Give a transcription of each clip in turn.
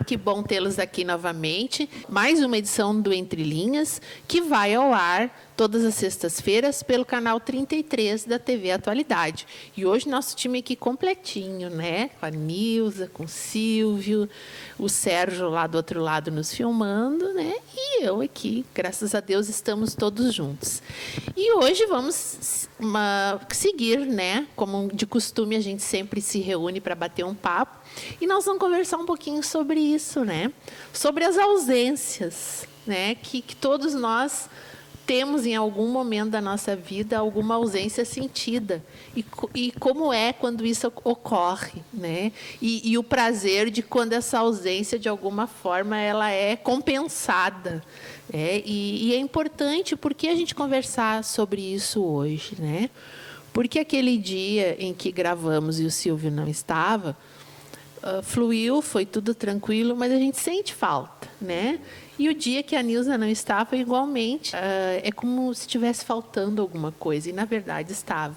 que bom tê-los aqui novamente. Mais uma edição do Entre Linhas, que vai ao ar todas as sextas-feiras pelo canal 33 da TV Atualidade. E hoje nosso time aqui completinho, né? Com a Nilza, com o Silvio, o Sérgio lá do outro lado nos filmando, né? E eu aqui, graças a Deus, estamos todos juntos. E hoje vamos seguir, né? Como de costume, a gente sempre se reúne para bater um papo. E nós vamos conversar um pouquinho sobre isso, né? Sobre as ausências, né? Que todos nós temos em algum momento da nossa vida alguma ausência sentida e como é quando isso ocorre, né? E o prazer de quando essa ausência de alguma forma ela é compensada, e é importante porque a gente conversar sobre isso hoje, né? Porque aquele dia em que gravamos e o Silvio não estava, fluiu, foi tudo tranquilo, mas a gente sente falta, né? E o dia que a Nilza não estava, igualmente, é como se estivesse faltando alguma coisa, e na verdade estava.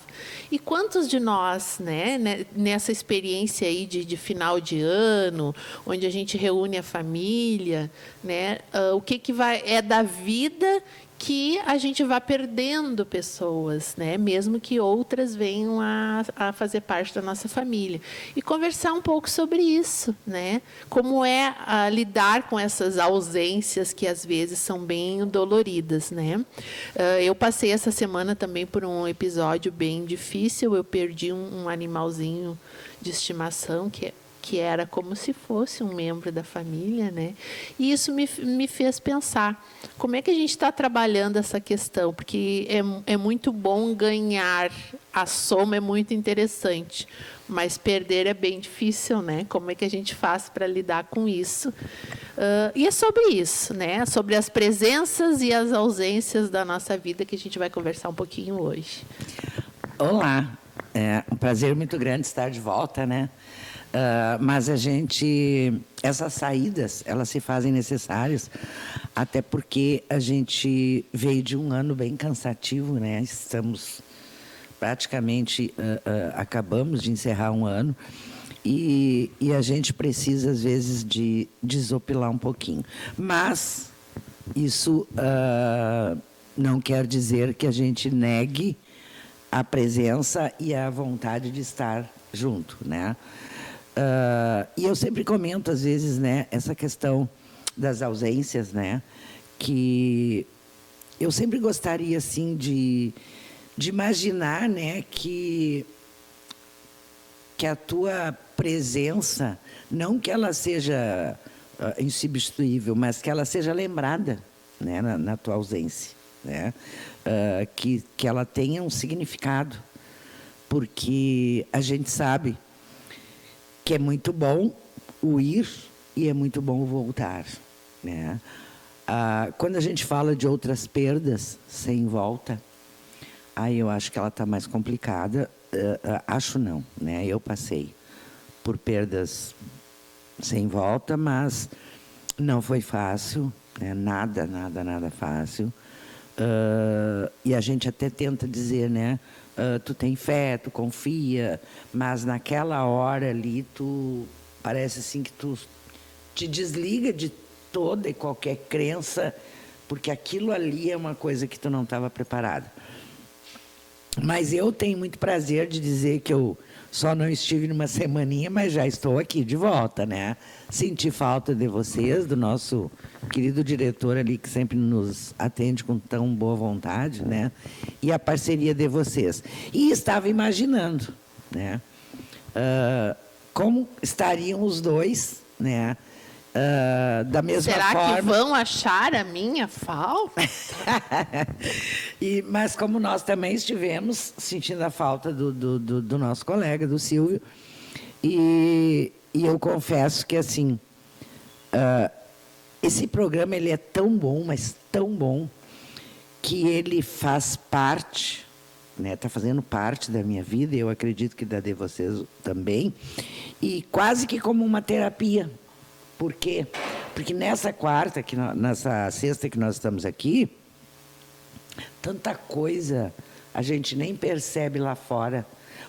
E quantos de nós, né, nessa experiência aí de final de ano, onde a gente reúne a família, né, o que é da vida que a gente vai perdendo pessoas, né? Mesmo que outras venham a fazer parte da nossa família. E conversar um pouco sobre isso, né? Como é lidar com essas ausências que, às vezes, são bem doloridas, né? Eu passei essa semana também por um episódio bem difícil. Eu perdi um animalzinho de estimação, que era como se fosse um membro da família, né? E isso me fez pensar como é que a gente está trabalhando essa questão, porque é muito bom ganhar, a soma é muito interessante, mas perder é bem difícil, né? Como é que a gente faz para lidar com isso? E é sobre isso, né? Sobre as presenças e as ausências da nossa vida que a gente vai conversar um pouquinho hoje. Olá, é um prazer muito grande estar de volta, né? Mas essas saídas, elas se fazem necessárias, até porque a gente veio de um ano bem cansativo, né? Estamos praticamente, acabamos de encerrar um ano, e a gente precisa, às vezes, de desopilar um pouquinho. Mas isso não quer dizer que a gente negue a presença e a vontade de estar junto, né? E eu sempre comento, às vezes, né, essa questão das ausências, né, que eu sempre gostaria, assim, de imaginar, né, que a tua presença, não que ela seja insubstituível, mas que ela seja lembrada, né, na tua ausência, né, que ela tenha um significado, porque a gente sabe que é muito bom o ir e é muito bom o voltar, né? Quando a gente fala de outras perdas sem volta, aí eu acho que ela está mais complicada. Acho não, né? Eu passei por perdas sem volta, mas não foi fácil, né? Nada fácil. E a gente até tenta dizer, né? Tu tem fé, tu confia, mas naquela hora ali tu parece assim que tu te desliga de toda e qualquer crença, porque aquilo ali é uma coisa que tu não estava preparado. Mas eu tenho muito prazer de dizer que eu só não estive numa semaninha, mas já estou aqui de volta, né? Senti falta de vocês, do nosso querido diretor ali, que sempre nos atende com tão boa vontade, né? E a parceria de vocês. E estava imaginando, né? Como estariam os dois, né? Da mesma forma. Será que vão achar a minha falta? Mas como nós também estivemos sentindo a falta do nosso colega, do Silvio, e eu confesso que, assim, esse programa ele é tão bom, mas tão bom, que ele faz parte, né, está fazendo parte da minha vida, e eu acredito que da de vocês também, e quase que como uma terapia. Por quê? Porque nessa nessa sexta que nós estamos aqui, tanta coisa a gente nem percebe lá fora,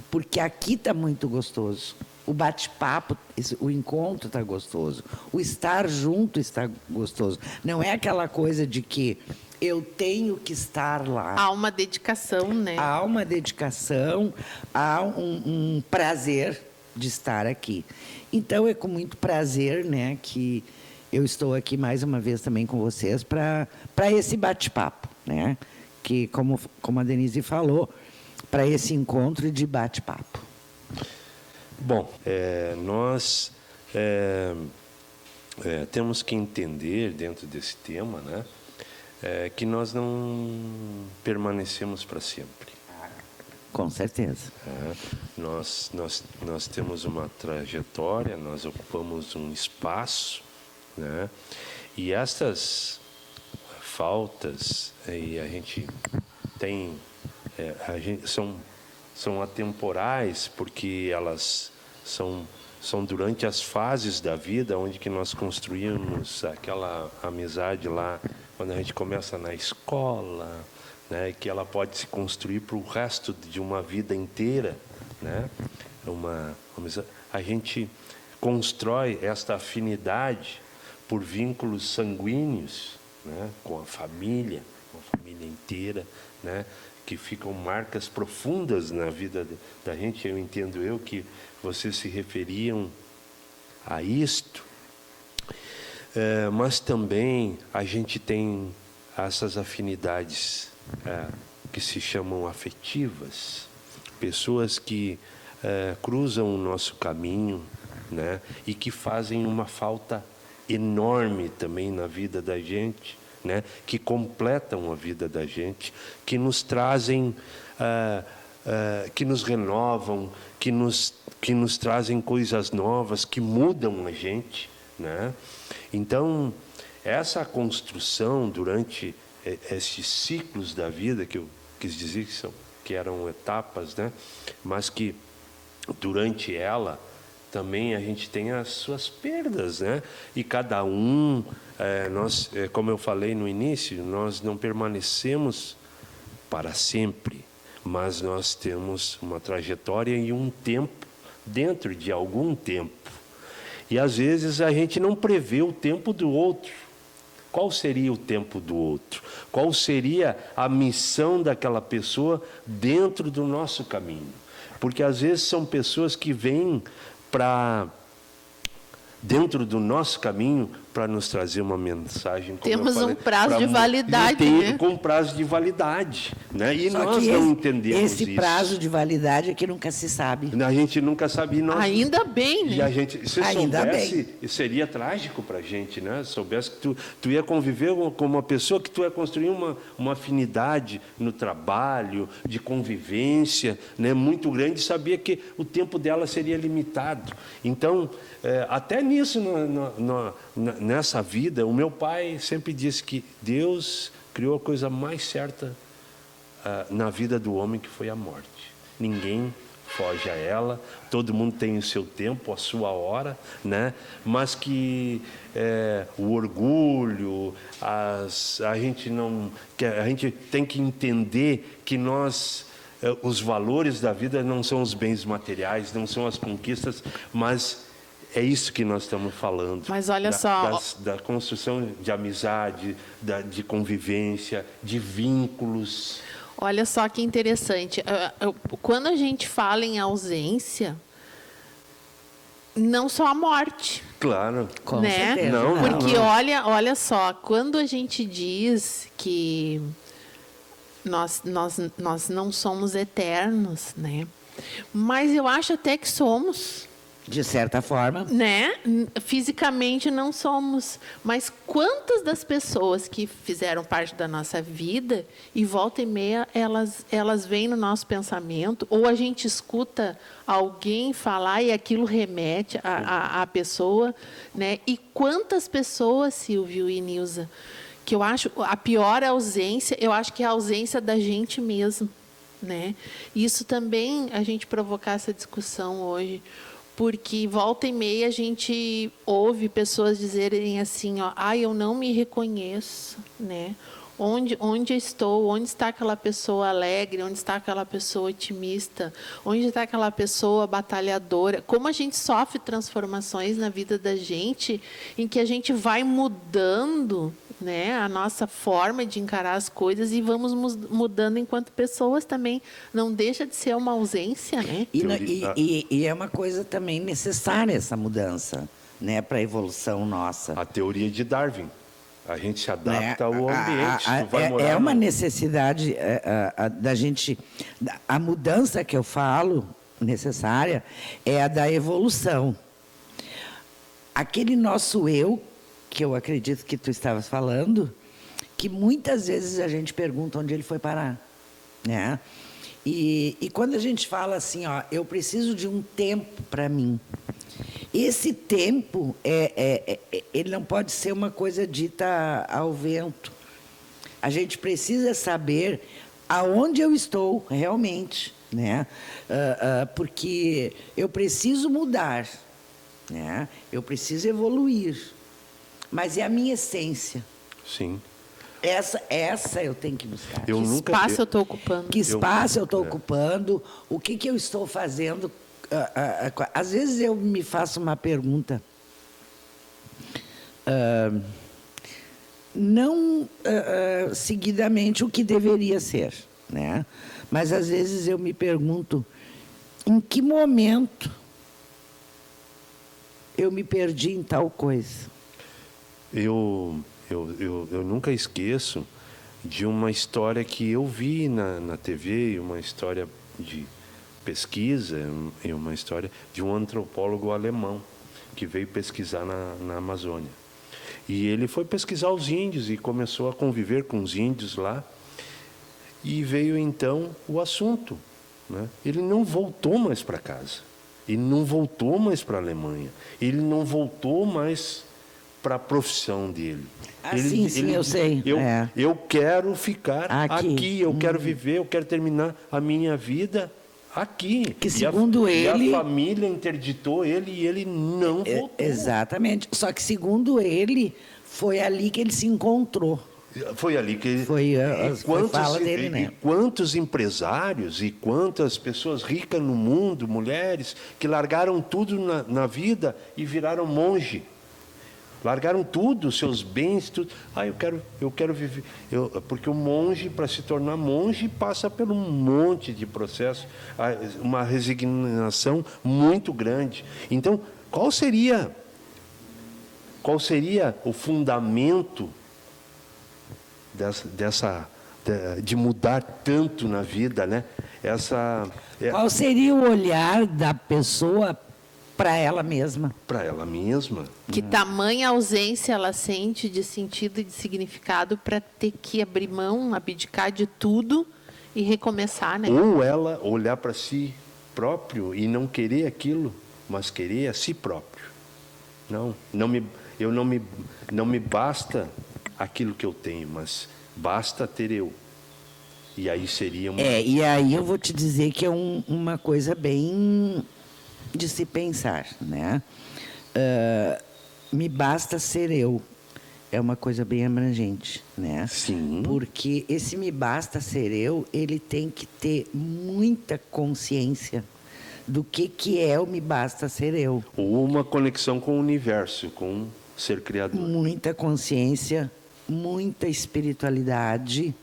porque aqui está muito gostoso. o bate-papo, o encontro está gostoso, o estar junto está gostoso. Não é aquela coisa de que eu tenho que estar lá. Há uma dedicação, né? Há uma dedicação, há um prazer de estar aqui. Então, é com muito prazer, né, que eu estou aqui mais uma vez também com vocês para esse bate-papo, né? Que, como a Denise falou, para esse encontro de bate-papo. Bom, nós temos que entender, dentro desse tema, né, que nós não permanecemos para sempre. Com certeza. Nós temos uma trajetória, nós ocupamos um espaço, né, e estas faltas, e a gente tem, são atemporais, porque elas são durante as fases da vida onde que nós construímos aquela amizade lá, quando a gente começa na escola, né, que ela pode se construir para o resto de uma vida inteira, né? A gente constrói esta afinidade por vínculos sanguíneos, né, com a família inteira, né, que ficam marcas profundas na vida da gente. Eu entendo que vocês se referiam a isto, mas também a gente tem essas afinidades que se chamam afetivas, pessoas que cruzam o nosso caminho, né, e que fazem uma falta enorme também na vida da gente, né, que completam a vida da gente, que nos trazem, que nos renovam, que nos trazem coisas novas, que mudam a gente, né? Então, essa construção durante esses ciclos da vida, que eu quis dizer que eram etapas, né? Mas que durante ela também a gente tem as suas perdas, né? E cada um, nós, como eu falei no início, nós não permanecemos para sempre, mas nós temos uma trajetória e um tempo, dentro de algum tempo. E às vezes a gente não prevê o tempo do outro. Qual seria o tempo do outro? Qual seria a missão daquela pessoa dentro do nosso caminho? Porque às vezes são pessoas que vêm dentro do nosso caminho para nos trazer uma mensagem. Temos um prazo de validade, né? Com prazo de validade, né? E Só nós não entendemos esse isso. prazo de validade é que nunca se sabe. A gente nunca sabia. Ainda bem, né? E a gente, se Ainda soubesse, bem. seria trágico para a gente, né? Se soubesse que tu ia conviver com uma pessoa, que tu ia construir uma afinidade no trabalho, de convivência, né, muito grande, e sabia que o tempo dela seria limitado. Então, até nisso, nessa vida, o meu pai sempre disse que Deus criou a coisa mais certa na vida do homem, que foi a morte. Ninguém foge a ela, todo mundo tem o seu tempo, a sua hora, né? Mas que o orgulho, a gente tem que entender que os valores da vida não são os bens materiais, não são as conquistas, mas é isso que nós estamos falando. Mas olha só, da construção de amizade, de convivência, de vínculos. Olha só que interessante. Quando a gente fala em ausência, não só a morte. Claro. Com né? certeza. Não, Porque olha só, quando a gente diz que nós não somos eternos, né? Mas eu acho até que somos. De certa forma. Né? Fisicamente não somos, mas quantas das pessoas que fizeram parte da nossa vida, e volta e meia elas vêm no nosso pensamento, ou a gente escuta alguém falar e aquilo remete à pessoa, né? E quantas pessoas, Silvio e Nilza, que eu acho a pior ausência, eu acho que é a ausência da gente mesmo, né? Isso também a gente provocar essa discussão hoje. Porque volta e meia a gente ouve pessoas dizerem assim, ó, eu não me reconheço, né? Onde eu estou? Onde está aquela pessoa alegre? Onde está aquela pessoa otimista? Onde está aquela pessoa batalhadora? Como a gente sofre transformações na vida da gente, em que a gente vai mudando, né, a nossa forma de encarar as coisas e vamos mudando enquanto pessoas também. Não deixa de ser uma ausência, né? E é uma coisa também necessária essa mudança, né, para a evolução nossa. A teoria de Darwin. A gente se adapta ao ambiente. Tu vai morar É uma necessidade da gente... A mudança que eu falo, necessária, é a da evolução. Aquele nosso eu, que eu acredito que tu estavas falando, que muitas vezes a gente pergunta onde ele foi parar, né? E quando a gente fala assim, ó, eu preciso de um tempo para mim, esse tempo ele não pode ser uma coisa dita ao vento. A gente precisa saber aonde eu estou realmente, né? Porque eu preciso mudar, né? Eu preciso evoluir, mas é a minha essência. Sim. Essa eu tenho que buscar. Que espaço eu estou ocupando? Que espaço eu estou ocupando? O que eu estou fazendo? Às vezes eu me faço uma pergunta, não seguidamente o que deveria ser, né? Mas às vezes eu me pergunto, em que momento eu me perdi em tal coisa? Eu nunca esqueço de uma história que eu vi na TV, uma história de pesquisa, e uma história de um antropólogo alemão que veio pesquisar na Amazônia. E ele foi pesquisar os índios e começou a conviver com os índios lá. E veio então o assunto, né? Ele não voltou mais para casa. Ele não voltou mais para a Alemanha. Ele não voltou mais para a profissão dele. Sim, eu sei. Eu quero ficar aqui, eu quero viver, eu quero terminar a minha vida aqui. Que segundo ele... E a família interditou ele e ele não voltou. Exatamente. Só que segundo ele, foi ali que ele se encontrou. Foi ali que ele... Foi fala dele, né? E quantos empresários e quantas pessoas ricas no mundo, mulheres, que largaram tudo na vida e viraram monge. Largaram tudo, seus bens, tudo. Eu quero viver. Porque o monge, para se tornar monge, passa por um monte de processos, uma resignação muito grande. Então, qual seria o fundamento de mudar tanto na vida, né? Qual seria o olhar da pessoa para ela mesma? Para ela mesma. Que tamanha ausência ela sente de sentido e de significado para ter que abrir mão, abdicar de tudo e recomeçar, né? Ou ela olhar para si próprio e não querer aquilo, mas querer a si próprio. Não me basta aquilo que eu tenho, mas basta ter eu. E aí seria uma... E aí eu vou te dizer que é uma coisa bem de se pensar, né? Me basta ser eu. É uma coisa bem abrangente, né? Sim. Porque esse me basta ser eu, ele tem que ter muita consciência do que é o me basta ser eu. Ou uma conexão com o universo, com o ser criador. Muita consciência, muita espiritualidade.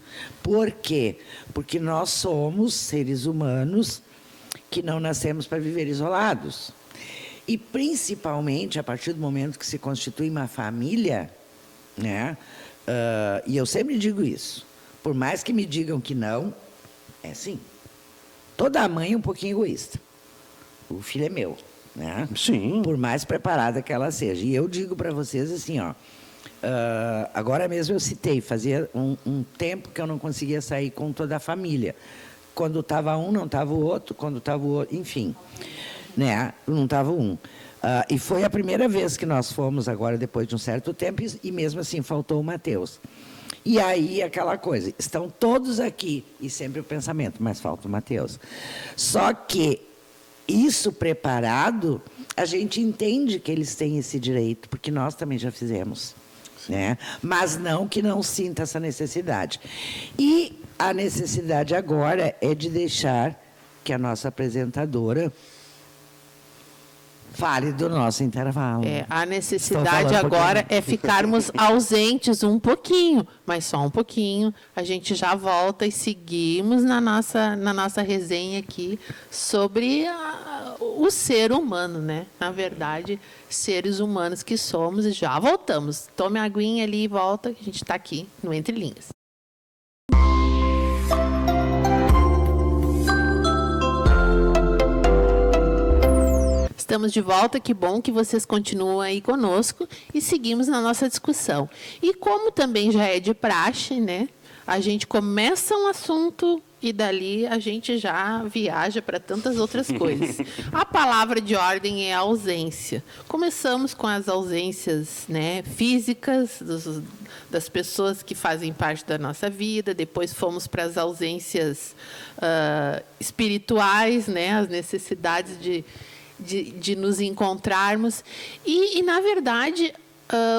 Por quê? Porque nós somos seres humanos que não nascemos para viver isolados. E, principalmente, a partir do momento que se constitui uma família, né? E eu sempre digo isso, por mais que me digam que não, é assim. Toda mãe é um pouquinho egoísta. O filho é meu, né? Sim. Por mais preparada que ela seja. E eu digo para vocês assim, ó, agora mesmo eu citei, fazia um tempo que eu não conseguia sair com toda a família. Quando estava um, não estava o outro, quando estava o outro, enfim, né? Não estava um. E foi a primeira vez que nós fomos agora, depois de um certo tempo, e mesmo assim faltou o Mateus. E aí aquela coisa, estão todos aqui, e sempre o pensamento, mas falta o Mateus. Só que isso preparado, a gente entende que eles têm esse direito, porque nós também já fizemos. né? Mas não que não sinta essa necessidade. E a necessidade agora é de deixar que a nossa apresentadora fale do nosso intervalo. A necessidade agora é ficarmos ausentes um pouquinho, mas só um pouquinho. A gente já volta e seguimos na nossa resenha aqui sobre o ser humano, né? Na verdade, seres humanos que somos, e já voltamos. Tome a aguinha ali e volta, que a gente está aqui no Entre Linhas. Estamos de volta, que bom que vocês continuam aí conosco e seguimos na nossa discussão. E como também já é de praxe, né? A gente começa um assunto e dali a gente já viaja para tantas outras coisas. A palavra de ordem é ausência. Começamos com as ausências, né, físicas das pessoas que fazem parte da nossa vida, depois fomos para as ausências espirituais, né, as necessidades de nos encontrarmos. E na verdade,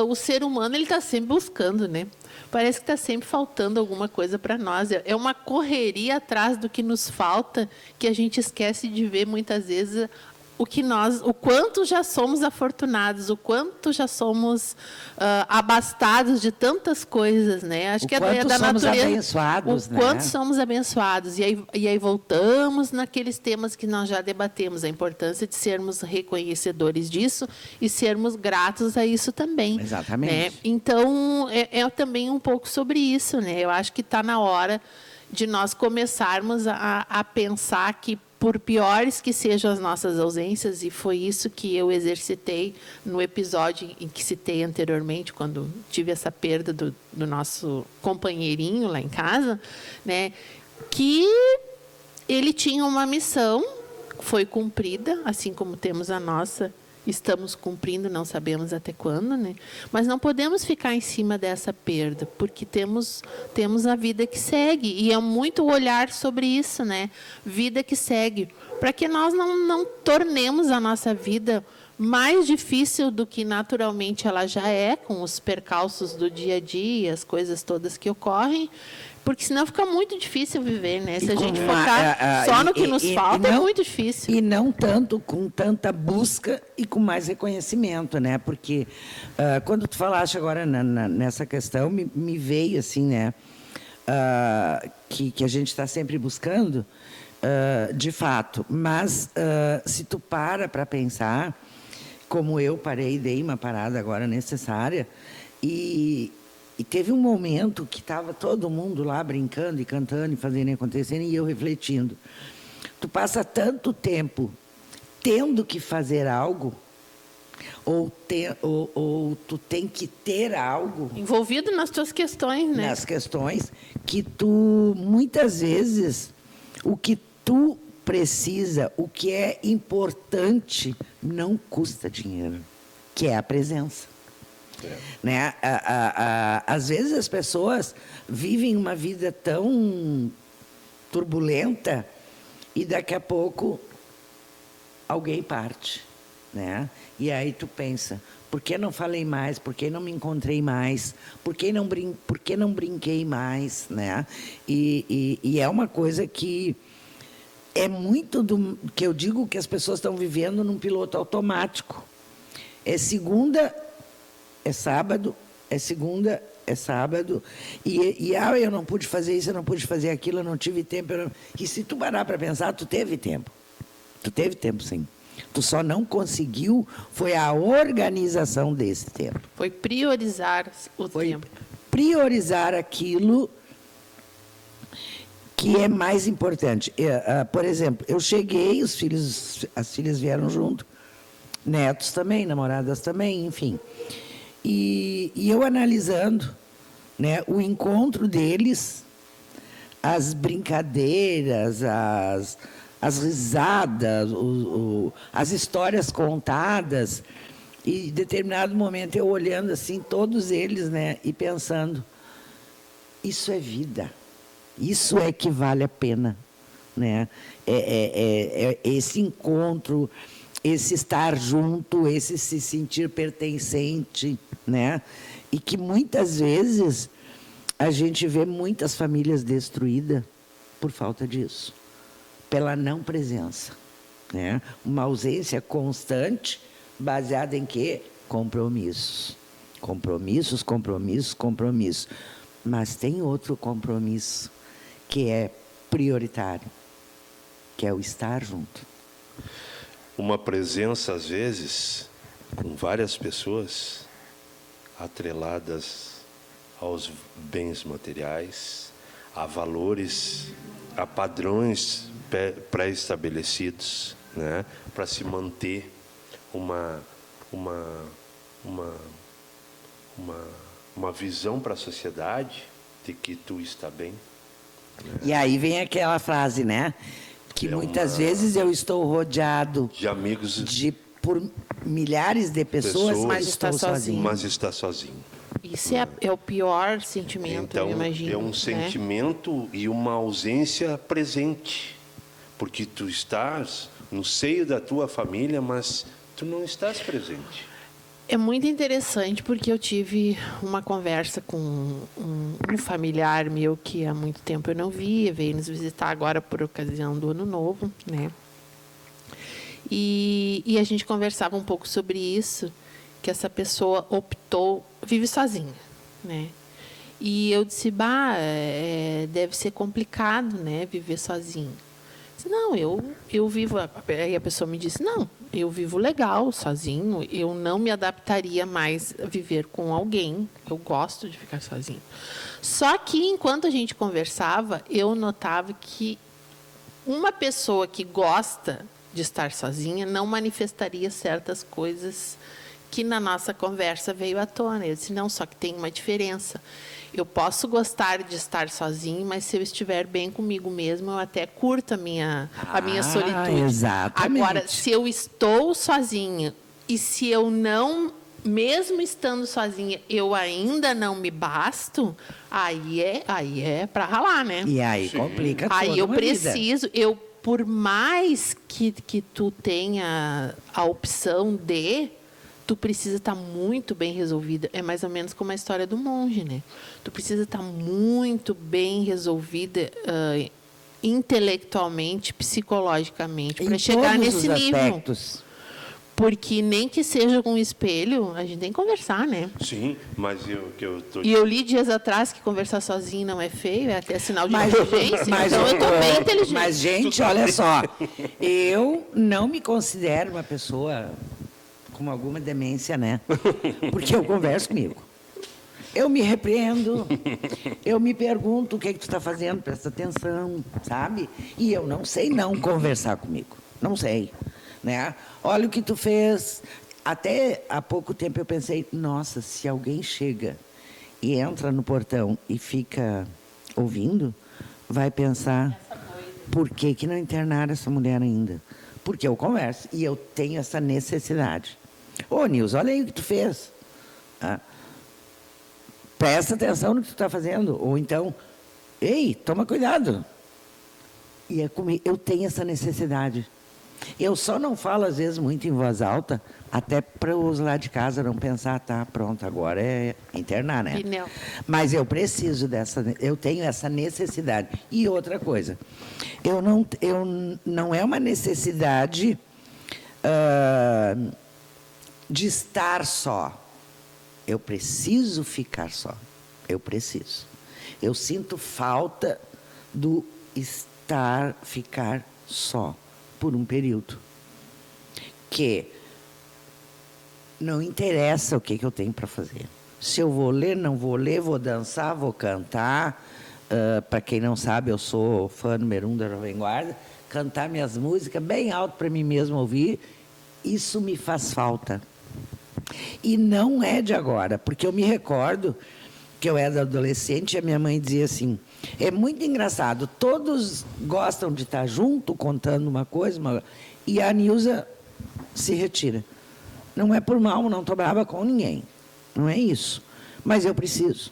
o ser humano ele está sempre buscando, né? Parece que está sempre faltando alguma coisa para nós. É uma correria atrás do que nos falta, que a gente esquece de ver muitas vezes o quanto já somos afortunados, o quanto já somos abastados de tantas coisas, né? Acho que é da natureza. Abençoados, o quanto somos abençoados. E aí voltamos naqueles temas que nós já debatemos, a importância de sermos reconhecedores disso e sermos gratos a isso também. Exatamente. Né? Então, é também um pouco sobre isso, né? Eu acho que está na hora de nós começarmos a pensar que, por piores que sejam as nossas ausências, e foi isso que eu exercitei no episódio em que citei anteriormente, quando tive essa perda do nosso companheirinho lá em casa, né, que ele tinha uma missão, foi cumprida, assim como temos a nossa, estamos cumprindo, não sabemos até quando, né? Mas não podemos ficar em cima dessa perda, porque temos a vida que segue, e é muito olhar sobre isso, né? Vida que segue, para que nós não tornemos a nossa vida mais difícil do que naturalmente ela já é, com os percalços do dia a dia, as coisas todas que ocorrem, porque senão fica muito difícil viver, né? Se a gente focar só no que nos falta, é muito difícil. E não tanto com tanta busca e com mais reconhecimento, né? Porque quando tu falaste agora nessa questão, me veio assim, né? Que a gente está sempre buscando, de fato. Mas se tu para pensar, como eu parei, dei uma parada agora necessária, e teve um momento que estava todo mundo lá brincando e cantando e fazendo e acontecendo, e eu refletindo. Tu passa tanto tempo tendo que fazer algo, ou tu tem que ter algo... Envolvido nas tuas questões, né? Nas questões, que tu, muitas vezes, o que tu precisa, o que é importante, não custa dinheiro, que é a presença. Né? Às vezes as pessoas vivem uma vida tão turbulenta e daqui a pouco alguém parte, né? E aí tu pensa, por que não falei mais? Por que não me encontrei mais? Por que não brinquei mais? Né? E é uma coisa que é muito que eu digo que as pessoas estão vivendo num piloto automático. É segunda, é sábado, é segunda, é sábado, e eu não pude fazer isso, eu não pude fazer aquilo, eu não tive tempo. E se tu parar para pensar, tu teve tempo. Tu teve tempo, sim. Tu só não conseguiu, foi a organização desse tempo. Foi priorizar o tempo. Priorizar aquilo que é mais importante. Por exemplo, eu cheguei, as filhas vieram junto, netos também, namoradas também, enfim. E eu analisando, né, o encontro deles, as brincadeiras, as risadas, as histórias contadas, e em determinado momento eu olhando assim, todos eles, né, e pensando, isso é vida, isso é que vale a pena, né? Esse encontro, esse estar junto, esse se sentir pertencente, né? E que muitas vezes a gente vê muitas famílias destruídas por falta disso, pela não presença, né? Uma ausência constante, baseada em quê? Compromissos. Compromissos, compromissos, compromissos. Mas tem outro compromisso que é prioritário, que é o estar junto. Uma presença, às vezes, com várias pessoas atreladas aos bens materiais, a valores, a padrões pré-estabelecidos, né, para se manter uma visão para a sociedade de que tu está bem. Né? E aí vem aquela frase, né? Que muitas vezes eu estou rodeado de amigos, por milhares de pessoas, mas estou sozinho. Mas está sozinho. Isso é o pior sentimento, então, eu imagino. É um sentimento e uma ausência presente. Porque tu estás no seio da tua família, mas tu não estás presente. É muito interessante porque eu tive uma conversa com um familiar meu que há muito tempo eu não via, veio nos visitar agora por ocasião do Ano Novo, né? E a gente conversava um pouco sobre isso, que essa pessoa vive sozinha, né? E eu disse, deve ser complicado, né, viver sozinho. Não, eu vivo... Aí a pessoa me disse, não, eu vivo legal, sozinho, eu não me adaptaria mais a viver com alguém, eu gosto de ficar sozinho. Só que, enquanto a gente conversava, eu notava que uma pessoa que gosta de estar sozinha não manifestaria certas coisas que na nossa conversa veio à tona. Eu disse, não, só que tem uma diferença. Eu posso gostar de estar sozinho, mas se eu estiver bem comigo mesmo, eu até curto a minha solitude. Exatamente. Agora, se eu estou sozinha e se eu não, mesmo estando sozinha, eu ainda não me basto, aí é para ralar, né? E aí complica toda Aí eu uma preciso, vida. por mais que tu tenha a opção tu precisa estar muito bem resolvida. É mais ou menos como a história do monge, né? Tu precisa estar muito bem resolvida intelectualmente, psicologicamente, para chegar nesse nível. Aspectos. Porque nem que seja com um espelho, a gente tem que conversar, né? Sim, mas E eu li dias atrás que conversar sozinho não é feio, é até sinal de inteligência. Então eu estou bem inteligente. Mas, gente, olha só. Eu não me considero uma pessoa com alguma demência, né? Porque eu converso comigo. Eu me repreendo, eu me pergunto o que tu está fazendo, presta atenção, sabe? E eu não sei não conversar comigo, não sei, né? Olha o que tu fez. Até há pouco tempo eu pensei, nossa, se alguém chega e entra no portão e fica ouvindo, vai pensar, por que não internaram essa mulher ainda? Porque eu converso e eu tenho essa necessidade. Ô, Nilson, olha aí o que tu fez. Presta atenção no que tu está fazendo. Ou então, ei, toma cuidado. E é comigo, eu tenho essa necessidade. Eu só não falo, às vezes, muito em voz alta, até para os lá de casa não pensar, tá, pronto, agora é internar, né? Não. Mas eu preciso eu tenho essa necessidade. E outra coisa, não é uma necessidade de estar só. Eu preciso ficar só. Eu preciso. Eu sinto falta do ficar só por um período. Que não interessa o que eu tenho para fazer. Se eu vou ler, não vou ler, vou dançar, vou cantar. Para quem não sabe, eu sou fã número 1 da Jovem Guarda. Cantar minhas músicas bem alto para mim mesmo ouvir. Isso me faz falta. E não é de agora, porque eu me recordo que eu era adolescente e a minha mãe dizia assim, é muito engraçado, todos gostam de estar junto, contando uma coisa, e a Nilza se retira. Não é por mal, não estou brava com ninguém, não é isso. Mas eu preciso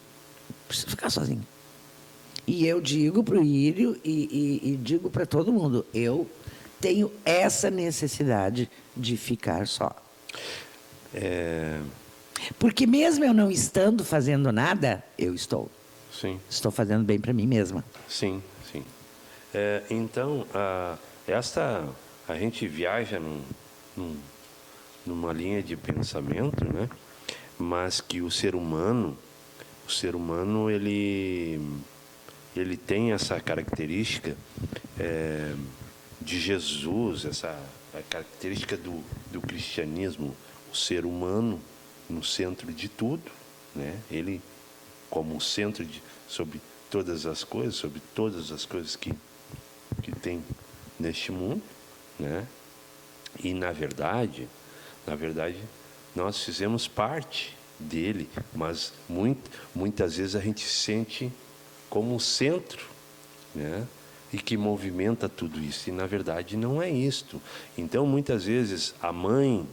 ficar sozinha. E eu digo para o Írio e digo para todo mundo, eu tenho essa necessidade de ficar só. Porque mesmo eu não estando fazendo nada, eu estou. Sim. Estou fazendo bem para mim mesma. Sim, sim. Então, a gente viaja numa linha de pensamento, né? Mas que o ser humano ele tem essa característica de Jesus, essa característica do cristianismo, o ser humano no centro de tudo, né? Ele como o centro sobre todas as coisas que tem neste mundo, né? E na verdade nós fizemos parte dele, mas muitas vezes a gente se sente como o centro, né? E que movimenta tudo isso, e na verdade não é isto. Então muitas vezes a mãe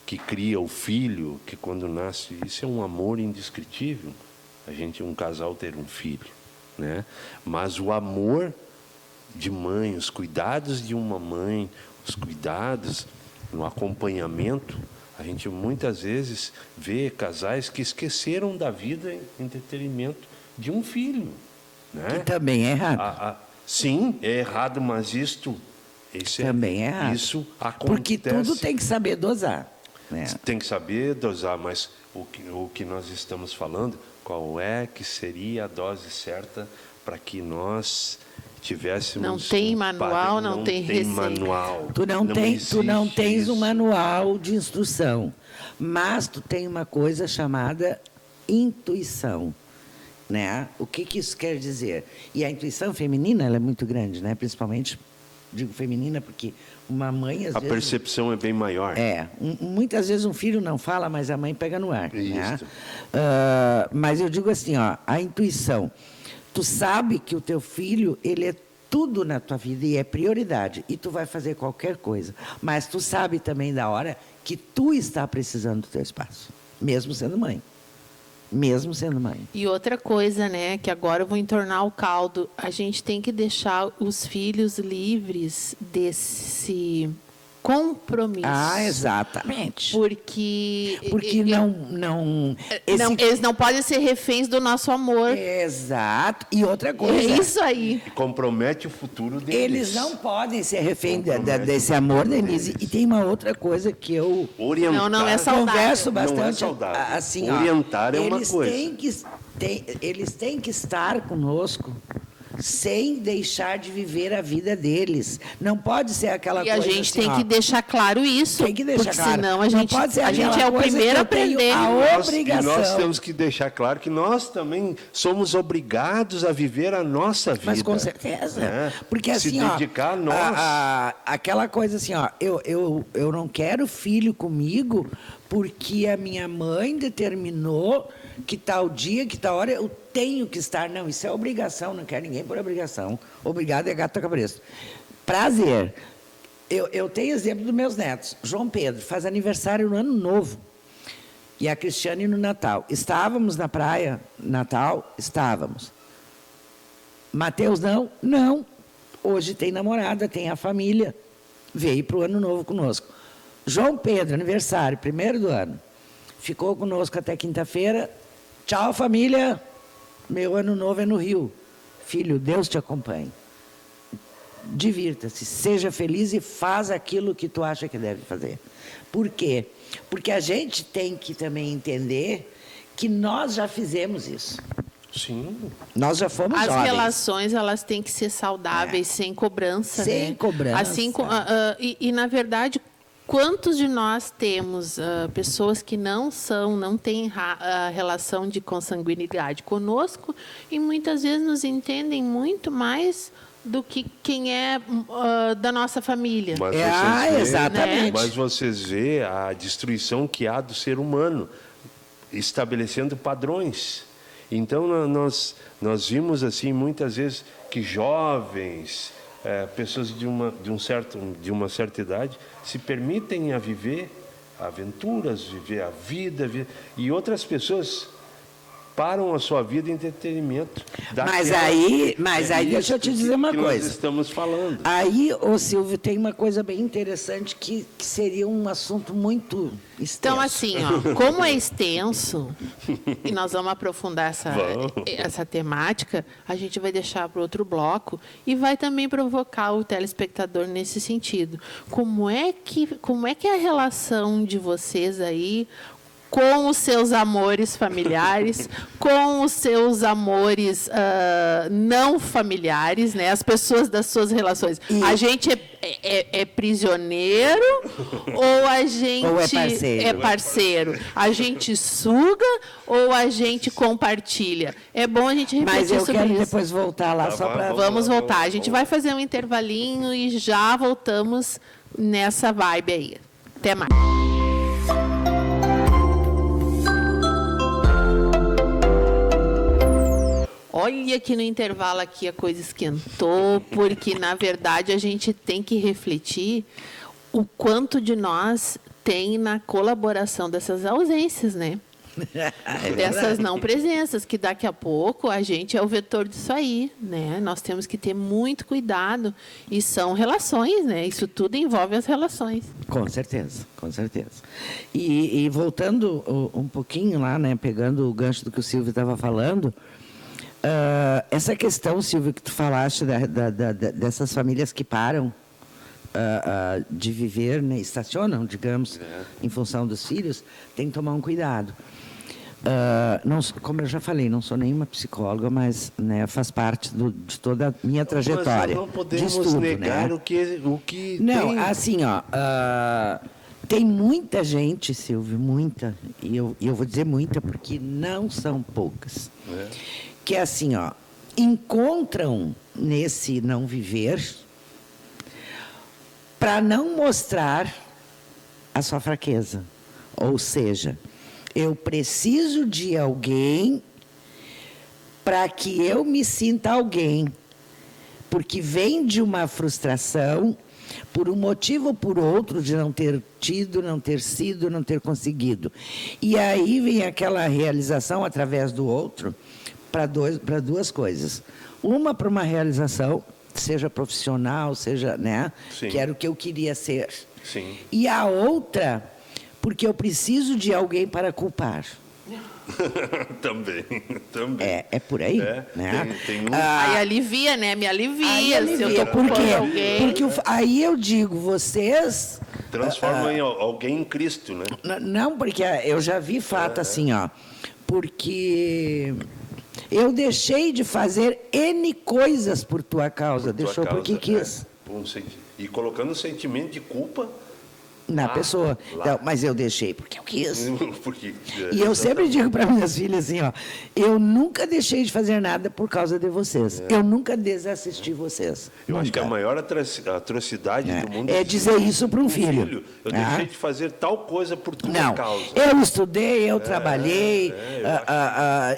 que cria o filho, que quando nasce, isso é um amor indescritível, um casal ter um filho, né? Mas o amor de mãe, os cuidados de uma mãe, os cuidados no acompanhamento, a gente muitas vezes vê casais que esqueceram da vida em detrimento de um filho, né? Que também é errado. Sim, é errado, mas isso também é errado. Isso acontece. Porque tudo tem que saber dosar, né? Tem que saber dosar, mas o que nós estamos falando, qual é que seria a dose certa para que nós tivéssemos... Não tem manual, não tem receita. Manual. Tu não tens um manual de instrução, mas tu tem uma coisa chamada intuição, né? O que isso quer dizer? E a intuição feminina, ela é muito grande, né? Principalmente, digo feminina, porque uma mãe, às vezes... A percepção é bem maior. Muitas vezes um filho não fala, mas a mãe pega no ar. Isso. Né? Mas eu digo assim, ó, a intuição. Tu sabe que o teu filho, ele é tudo na tua vida e é prioridade. E tu vai fazer qualquer coisa. Mas tu sabe também da hora que tu está precisando do teu espaço. Mesmo sendo mãe. Mesmo sendo mãe. E outra coisa, né, que agora eu vou entornar o caldo. A gente tem que deixar os filhos livres desse compromisso. Exatamente. Porque eles eles não podem ser reféns do nosso amor. Exato. E outra coisa. É isso aí. Compromete o futuro deles. Eles não podem ser refém desse amor, Denise. E tem uma outra coisa que eu orientar, não é saudável. Converso bastante. Não é saudável. Assim, orientar é uma coisa. Eles têm que estar conosco sem deixar de viver a vida deles. Não pode ser aquela coisa E a gente assim, tem que deixar claro isso. Tem que deixar porque claro. Senão Não pode ser a gente aquela é o coisa primeiro que a eu tenho aprender. a obrigação. E nós temos que deixar claro que nós também somos obrigados a viver a nossa vida. Mas com certeza. Né? Porque se assim, dedicar a nós. Aquela coisa assim, eu não quero filho comigo porque a minha mãe determinou que tal dia, que tal hora eu tenho que estar. Não, isso é obrigação, não quero ninguém por obrigação. Obrigado é gato cabresto. Prazer. Eu tenho exemplo dos meus netos. João Pedro faz aniversário no Ano Novo. E a Cristiane no Natal. Estávamos na praia, Natal? Estávamos. Mateus não? Não. Hoje tem namorada, tem a família. Veio para o Ano Novo conosco. João Pedro, aniversário, 1º do ano. Ficou conosco até quinta-feira. Tchau, família. Meu Ano Novo é no Rio. Filho, Deus te acompanhe. Divirta-se, seja feliz e faz aquilo que tu acha que deve fazer. Por quê? Porque a gente tem que também entender que nós já fizemos isso. Sim. Nós já fomos jovens. As relações, elas têm que ser saudáveis, sem cobrança. Sem cobrança. Assim, e, na verdade, quantos de nós temos pessoas que não têm relação de consanguinidade conosco e muitas vezes nos entendem muito mais do que quem é da nossa família. Mas exatamente. Né? Mas vocês vê a destruição que há do ser humano, estabelecendo padrões. Então, nós vimos assim muitas vezes que jovens, pessoas de uma certa idade, se permitem a viver aventuras, viver a vida, e outras pessoas param a sua vida em entretenimento. Mas aí deixa eu te dizer uma coisa. Nós estamos falando. Aí, ô Silvio, tem uma coisa bem interessante que seria um assunto muito extenso. Então, assim, ó, como é extenso, e nós vamos aprofundar essa temática, a gente vai deixar para outro bloco e vai também provocar o telespectador nesse sentido. Como é que é a relação de vocês aí com os seus amores familiares, com os seus amores não familiares, né? As pessoas das suas relações. A gente é prisioneiro ou a gente é parceiro? A gente suga ou a gente compartilha? É bom a gente refletir sobre isso. Mas eu quero depois voltar lá só para... Vamos voltar. A gente vai fazer um intervalinho e já voltamos nessa vibe aí. Até mais. Olha que no intervalo aqui a coisa esquentou, porque, na verdade, a gente tem que refletir o quanto de nós tem na colaboração dessas ausências, né? Dessas não presenças, que daqui a pouco a gente é o vetor disso aí, né? Nós temos que ter muito cuidado, e são relações, né? Isso tudo envolve as relações. Com certeza, com certeza. E voltando um pouquinho lá, né? Pegando o gancho do que o Silvio estava falando, essa questão, Silvio, que tu falaste dessas famílias que param de viver, né, estacionam, digamos, em função dos filhos, tem que tomar um cuidado. Não, como eu já falei, não sou nenhuma psicóloga, mas, né, faz parte de toda a minha trajetória. Mas não podemos de estudo, negar, né? o que não, tem. assim, tem muita gente, Silvio, muita, e eu vou dizer muita porque não são poucas, que é assim, encontram nesse não viver para não mostrar a sua fraqueza. Ou seja, eu preciso de alguém para que eu me sinta alguém, porque vem de uma frustração, por um motivo ou por outro, de não ter tido, não ter sido, não ter conseguido. E aí vem aquela realização através do outro, para duas coisas. Uma, para uma realização, seja profissional, seja, né, que era o que eu queria ser. Sim. E a outra, porque eu preciso de alguém para culpar. Também. É por aí, né? Tem Aí alivia, né? Me alivia. Se eu tô Por culpando quê? alguém. Porque aí eu digo, vocês... transforma em alguém em Cristo, né? Não, porque eu já vi fato assim, porque eu deixei de fazer N coisas por tua causa. Deixou porque quis. E colocando um sentimento de culpa na pessoa. Não, mas eu deixei porque eu quis. Porque, e eu sempre digo para minhas filhas assim, eu nunca deixei de fazer nada por causa de vocês. Eu nunca desassisti vocês. Eu acho que a maior atrocidade do mundo é dizer isso para um filho. Eu deixei de fazer tal coisa por tua causa. Eu estudei, eu trabalhei,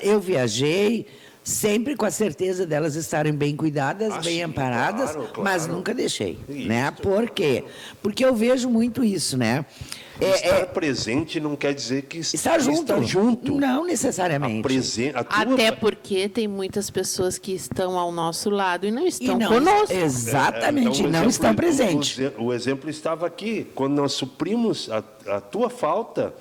eu viajei, sempre com a certeza delas estarem bem cuidadas, bem amparadas, claro. Mas nunca deixei, né? Por quê? Porque eu vejo muito isso, né? Estar presente não quer dizer que estar junto. Não necessariamente. Até porque tem muitas pessoas que estão ao nosso lado e não estão conosco. Exatamente, então, não estão presentes. O exemplo estava aqui. Quando nós suprimos a tua falta,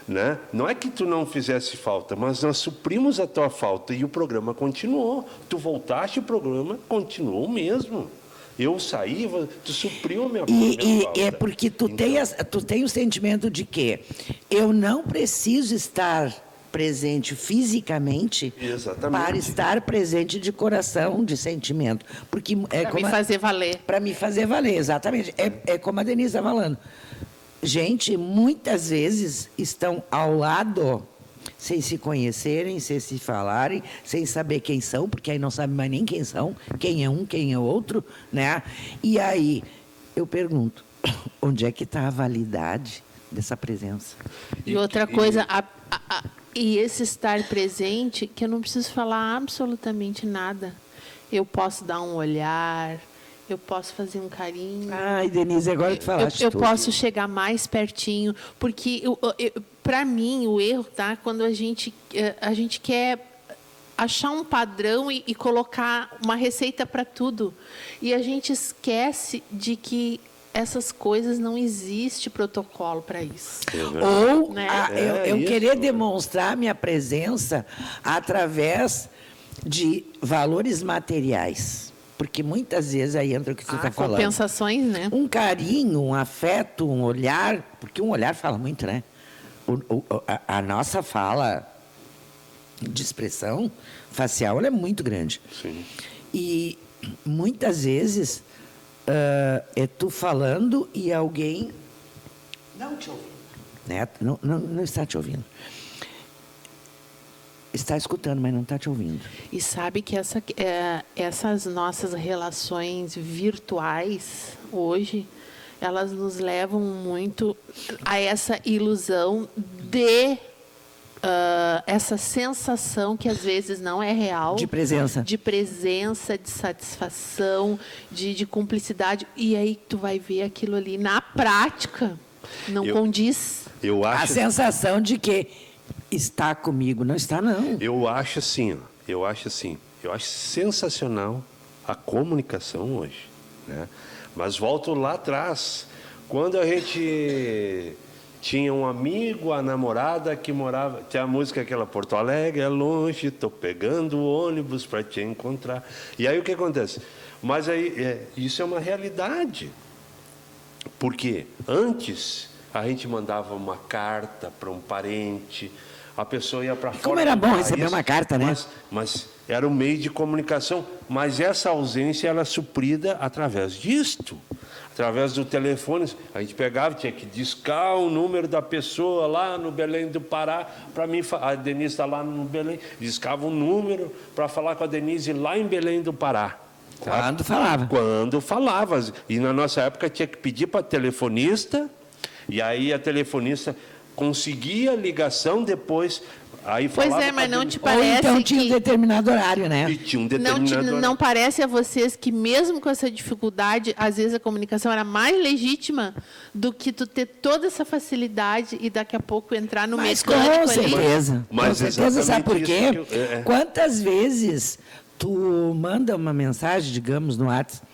né? Não é que tu não fizesse falta, mas nós suprimos a tua falta e o programa continuou. Tu voltaste, o programa continuou mesmo. Eu saí, tu supriu a minha falta. É porque tu tem o sentimento de que eu não preciso estar presente fisicamente para estar presente de coração, de sentimento. Porque para me fazer valer. Para me fazer valer, exatamente. É como a Denise está falando. Gente, muitas vezes estão ao lado, sem se conhecerem, sem se falarem, sem saber quem são, porque aí não sabe mais nem quem são, quem é um, quem é outro, né? E aí, eu pergunto, onde é que está a validade dessa presença? E outra coisa, e esse estar presente, que eu não preciso falar absolutamente nada. Eu posso dar um olhar, eu posso fazer um carinho. Ai, Denise, agora tu falaste Eu tudo. posso chegar mais pertinho, porque para mim o erro tá quando a gente quer achar um padrão e colocar uma receita para tudo, e a gente esquece de que essas coisas não existe protocolo para isso. Ou Né? eu isso. querer demonstrar minha presença através de valores materiais. Porque muitas vezes aí entra o que tu está falando. Compensações, né? Um carinho, um afeto, um olhar, porque um olhar fala muito, né? A nossa fala de expressão facial ela é muito grande. Sim. E muitas vezes é tu falando e alguém não te ouvindo. Né? Não está te ouvindo. Está escutando, mas não está te ouvindo. E sabe que essas nossas relações virtuais, hoje, elas nos levam muito a essa ilusão de... essa sensação que, às vezes, não é real. De presença. De presença, de satisfação, de cumplicidade. E aí tu vai ver aquilo ali na prática. Não condiz. Eu A acho, sensação de que está comigo, não está, não. eu acho assim, eu acho sensacional a comunicação hoje, né? Mas volto lá atrás, quando a gente tinha um amigo, a namorada que morava, tinha a música aquela Porto Alegre é longe, tô pegando o ônibus para te encontrar. E aí o que acontece? Mas aí isso é uma realidade. Porque antes a gente mandava uma carta para um parente, a pessoa ia para fora. Como era do bom país, receber uma carta, né? Mas era um meio de comunicação. Mas essa ausência era suprida através disto. Através do telefone. A gente pegava, tinha que discar o número da pessoa lá no Belém do Pará. Para mim, a Denise está lá no Belém. Discava o número para falar com a Denise lá em Belém do Pará. Quando falava. Quando falava. E na nossa época tinha que pedir para telefonista. E aí a telefonista conseguia a ligação depois. Aí Pois falava é, mas não te Ou parece então tinha um que... determinado horário, né? E tinha um determinado Não parece a vocês que, mesmo com essa dificuldade, às vezes a comunicação era mais legítima do que tu ter toda essa facilidade e daqui a pouco entrar no Mas mecânico com ali? certeza. Mas Com certeza, sabe por exatamente quê? isso que Quantas vezes tu manda uma mensagem, digamos, no WhatsApp,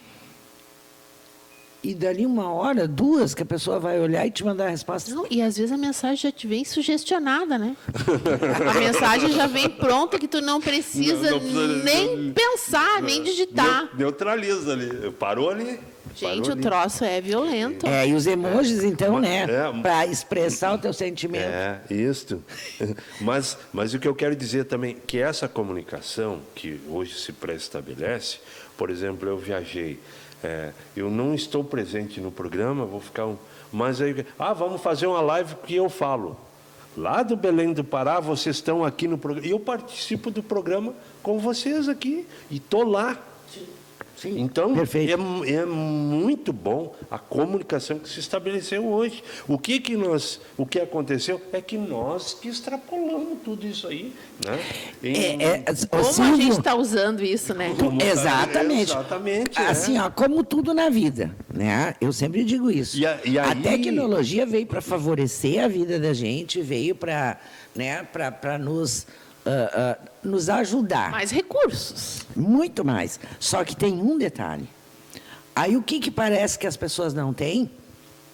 e dali 1 hora, 2, que a pessoa vai olhar e te mandar a resposta. Não, e às vezes a mensagem já te vem sugestionada, né? A mensagem já vem pronta que tu não precisa, Não precisa nem pensar, nem digitar. Neutraliza ali. Parou ali. Gente, parou o ali. troço é violento. E os emojis, então, né? É. Para expressar o teu sentimento. É, isto. Mas o que eu quero dizer também, que essa comunicação que hoje se pré-estabelece, por exemplo, eu viajei, eu não estou presente no programa, vou ficar mas aí, vamos fazer uma live que eu falo. Lá do Belém do Pará, vocês estão aqui no programa, e eu participo do programa com vocês aqui, e estou lá. Sim, Então, perfeito. é muito bom a comunicação que se estabeleceu hoje. O que aconteceu é que nós que extrapolamos tudo isso aí. Né? Como a Silvio, gente está usando isso, né? Exatamente. Exatamente. Assim, como tudo na vida, né? Eu sempre digo isso. E aí- A tecnologia veio para favorecer a vida da gente, veio para, né, para nos ajudar. Mais recursos. Muito mais. Só que tem um detalhe. Aí o que parece que as pessoas não têm?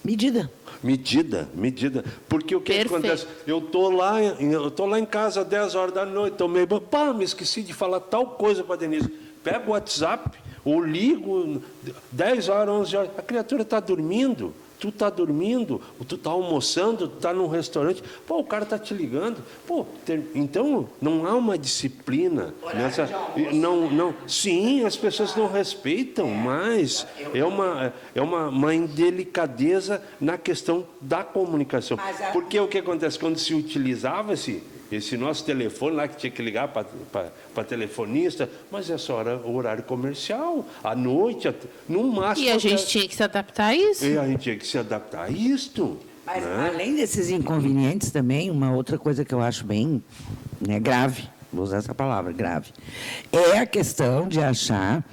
Medida. Medida. Porque o que Perfeito. acontece? Eu tô lá em casa 10 horas da noite, tomei banho, me esqueci de falar tal coisa para a Denise. Pego o WhatsApp, ou ligo 10 horas, 11 horas, a criatura está dormindo. Tu está dormindo, tu está almoçando, tu está num restaurante, o cara está te ligando. Então, não há uma disciplina. Nessa, não, sim, as pessoas não respeitam mais. É uma indelicadeza na questão da comunicação. Porque o que acontece? Quando se utilizava-se esse nosso telefone lá, que tinha que ligar para telefonista, mas é só horário comercial, à noite, no máximo. E a gente tinha que se adaptar a isso. E a gente tinha que se adaptar a isto. Mas, além desses inconvenientes também, uma outra coisa que eu acho bem, né, grave, vou usar essa palavra, grave, é a questão de achar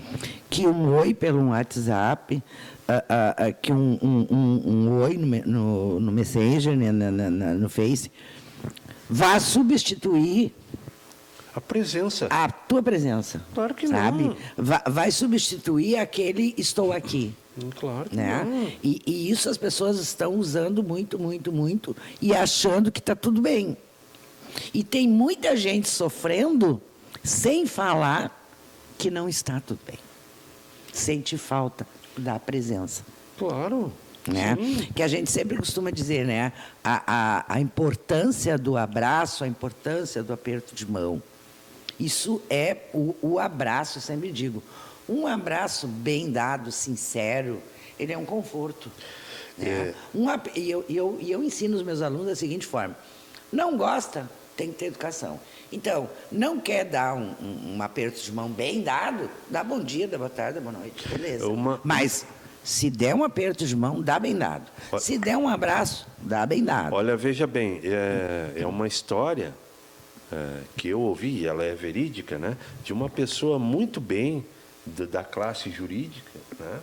que um oi pelo WhatsApp, que um oi no Messenger, né, no Face, vai substituir A presença. a tua presença. Claro que sabe? não. Vai substituir aquele estou aqui. Claro que Né? não. E isso as pessoas estão usando muito, e achando que está tudo bem. E tem muita gente sofrendo sem falar que não está tudo bem. Sente falta da presença. Claro. Né? Sim. Que a gente sempre costuma dizer, né? A importância do abraço, a importância do aperto de mão. Isso é o abraço, eu sempre digo. Um abraço bem dado, sincero, ele é um conforto. Né? E eu ensino os meus alunos da seguinte forma: não gosta, tem que ter educação. Então, não quer dar um aperto de mão bem dado, dá bom dia, dá boa tarde, dá boa noite, beleza. Mas, se der um aperto de mão, dá bem dado. Se der um abraço, dá bem dado. Olha, veja bem, é uma história que eu ouvi, e ela é verídica, né? De uma pessoa muito bem da classe jurídica, né?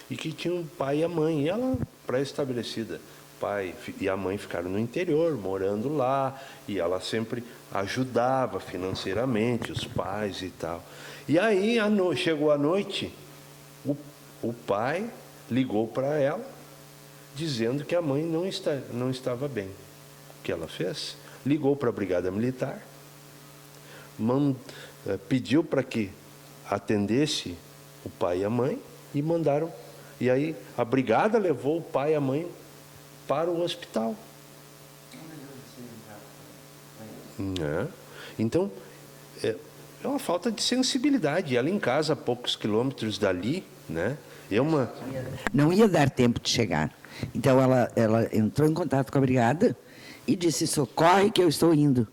E que tinha um pai e a mãe, e ela pré-estabelecida. O pai e a mãe ficaram no interior, morando lá, e ela sempre ajudava financeiramente os pais e tal. E aí, chegou a noite, o pai ligou para ela, dizendo que a mãe não estava bem. O que ela fez? Ligou para a Brigada Militar, pediu para que atendesse o pai e a mãe, e mandaram. E aí a brigada levou o pai e a mãe para o hospital. Então, é uma falta de sensibilidade. Ela em casa, a poucos quilômetros dali, né? Não ia dar tempo de chegar. Então, ela entrou em contato com a brigada e disse: socorre que eu estou indo.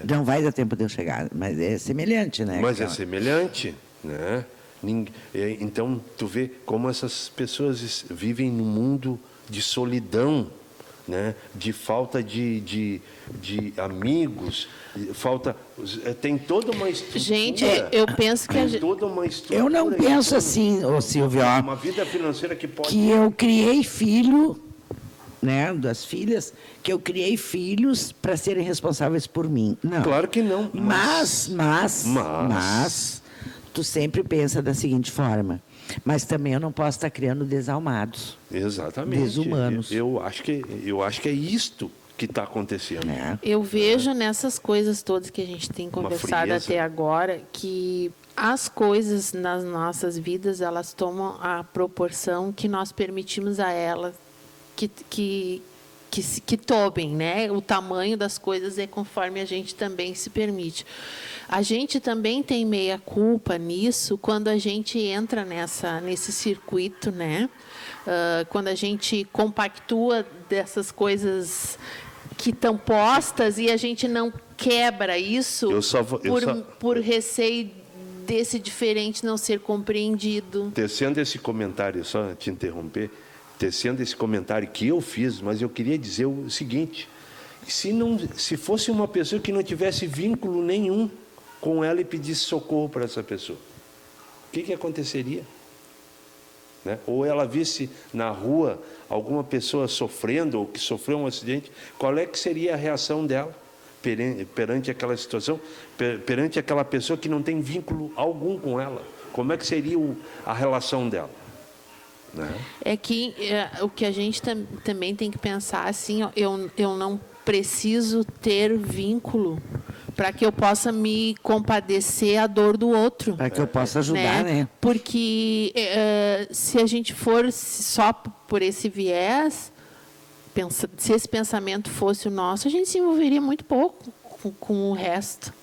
Não vai dar tempo de eu chegar. Mas é semelhante, né? Mas é semelhante, né? Então, tu vê como essas pessoas vivem num mundo de solidão, né? De falta de amigos, tem toda uma estrutura. Gente, eu penso que tem toda uma estrutura. Eu não penso assim, Silvio, uma vida financeira que pode. Que eu criei filho, né, das filhas, que eu criei filhos para serem responsáveis por mim. Não. Claro que não. Mas tu sempre pensa da seguinte forma: mas também eu não posso estar criando desalmados. Exatamente. Desumanos. Eu acho que é isto que está acontecendo. Eu vejo nessas coisas todas que a gente tem conversado até agora, que as coisas nas nossas vidas, elas tomam a proporção que nós permitimos a elas que tomem, né? O tamanho das coisas é conforme a gente também se permite. A gente também tem meia culpa nisso quando a gente entra nesse circuito, né? Quando a gente compactua dessas coisas que estão postas e a gente não quebra isso por receio desse diferente não ser compreendido. Tecendo esse comentário, só te interromper, tecendo esse comentário que eu fiz, mas eu queria dizer o seguinte: se fosse uma pessoa que não tivesse vínculo nenhum com ela e pedisse socorro para essa pessoa, o que aconteceria? Né? Ou ela visse na rua alguma pessoa sofrendo ou que sofreu um acidente, qual é que seria a reação dela perante aquela situação, perante aquela pessoa que não tem vínculo algum com ela? Como é que seria a relação dela? Né? É que o que a gente também tem que pensar assim, ó, eu não preciso ter vínculo para que eu possa me compadecer a dor do outro. Para que eu possa ajudar, né? Porque se a gente for só por esse viés, se esse pensamento fosse o nosso, a gente se envolveria muito pouco com o resto,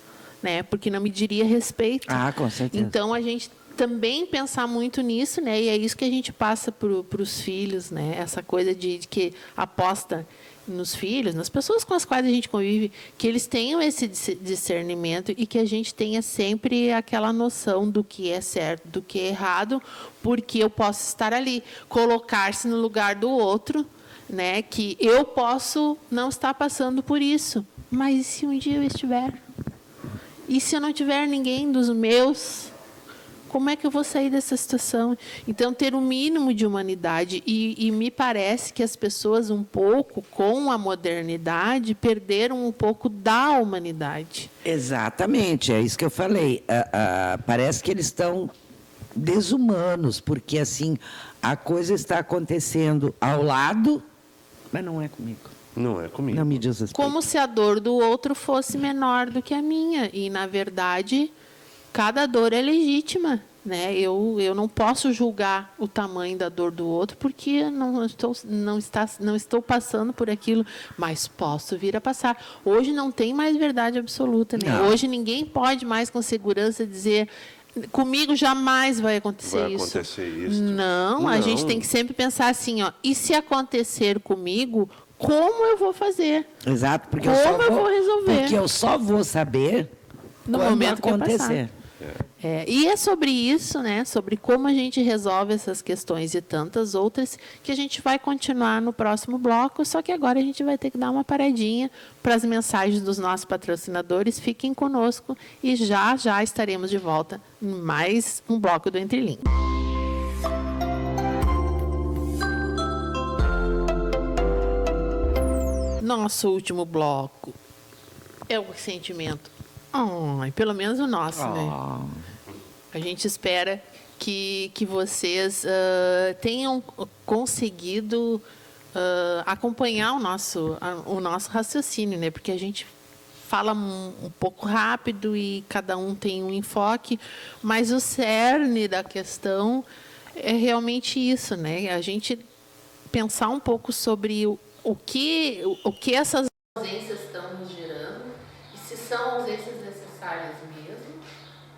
né? Porque não me diria respeito. Com certeza. Então, a gente também pensar muito nisso, né? E é isso que a gente passa para os filhos, né? Essa coisa de que aposta nos filhos, nas pessoas com as quais a gente convive, que eles tenham esse discernimento e que a gente tenha sempre aquela noção do que é certo, do que é errado, porque eu posso estar ali, colocar-se no lugar do outro, né? Que eu posso não estar passando por isso, mas e se um dia eu estiver? E se eu não tiver ninguém dos meus, como é que eu vou sair dessa situação? Então, ter um mínimo de humanidade. E me parece que as pessoas, um pouco, com a modernidade, perderam um pouco da humanidade. Exatamente, é isso que eu falei. Parece que eles estão desumanos, porque assim a coisa está acontecendo ao lado, mas não é comigo. Não é comigo. Não me diz respeito. Como se a dor do outro fosse menor do que a minha. E, na verdade, cada dor é legítima. Né? Eu não posso julgar o tamanho da dor do outro, porque eu não estou passando por aquilo, mas posso vir a passar. Hoje não tem mais verdade absoluta. Né? Hoje ninguém pode mais, com segurança, dizer... Comigo jamais vai acontecer isso. Vai acontecer isso. Não, a gente tem que sempre pensar assim, ó, e se acontecer comigo, como eu vou fazer? Exato, porque como eu vou resolver? Porque eu só vou saber no quando momento acontecer. E é sobre isso, né? Sobre como a gente resolve essas questões e tantas outras, que a gente vai continuar no próximo bloco, só que agora a gente vai ter que dar uma paradinha para as mensagens dos nossos patrocinadores. Fiquem conosco e já estaremos de volta em mais um bloco do Entre Linhas. Nosso último bloco é o sentimento. Pelo menos o nosso, né? A gente espera que vocês tenham conseguido acompanhar o nosso raciocínio, né? Porque a gente fala um pouco rápido e cada um tem um enfoque, mas o cerne da questão é realmente isso, né? A gente pensar um pouco sobre o que essas ausências estão nos gerando e se são ausências necessárias mesmo,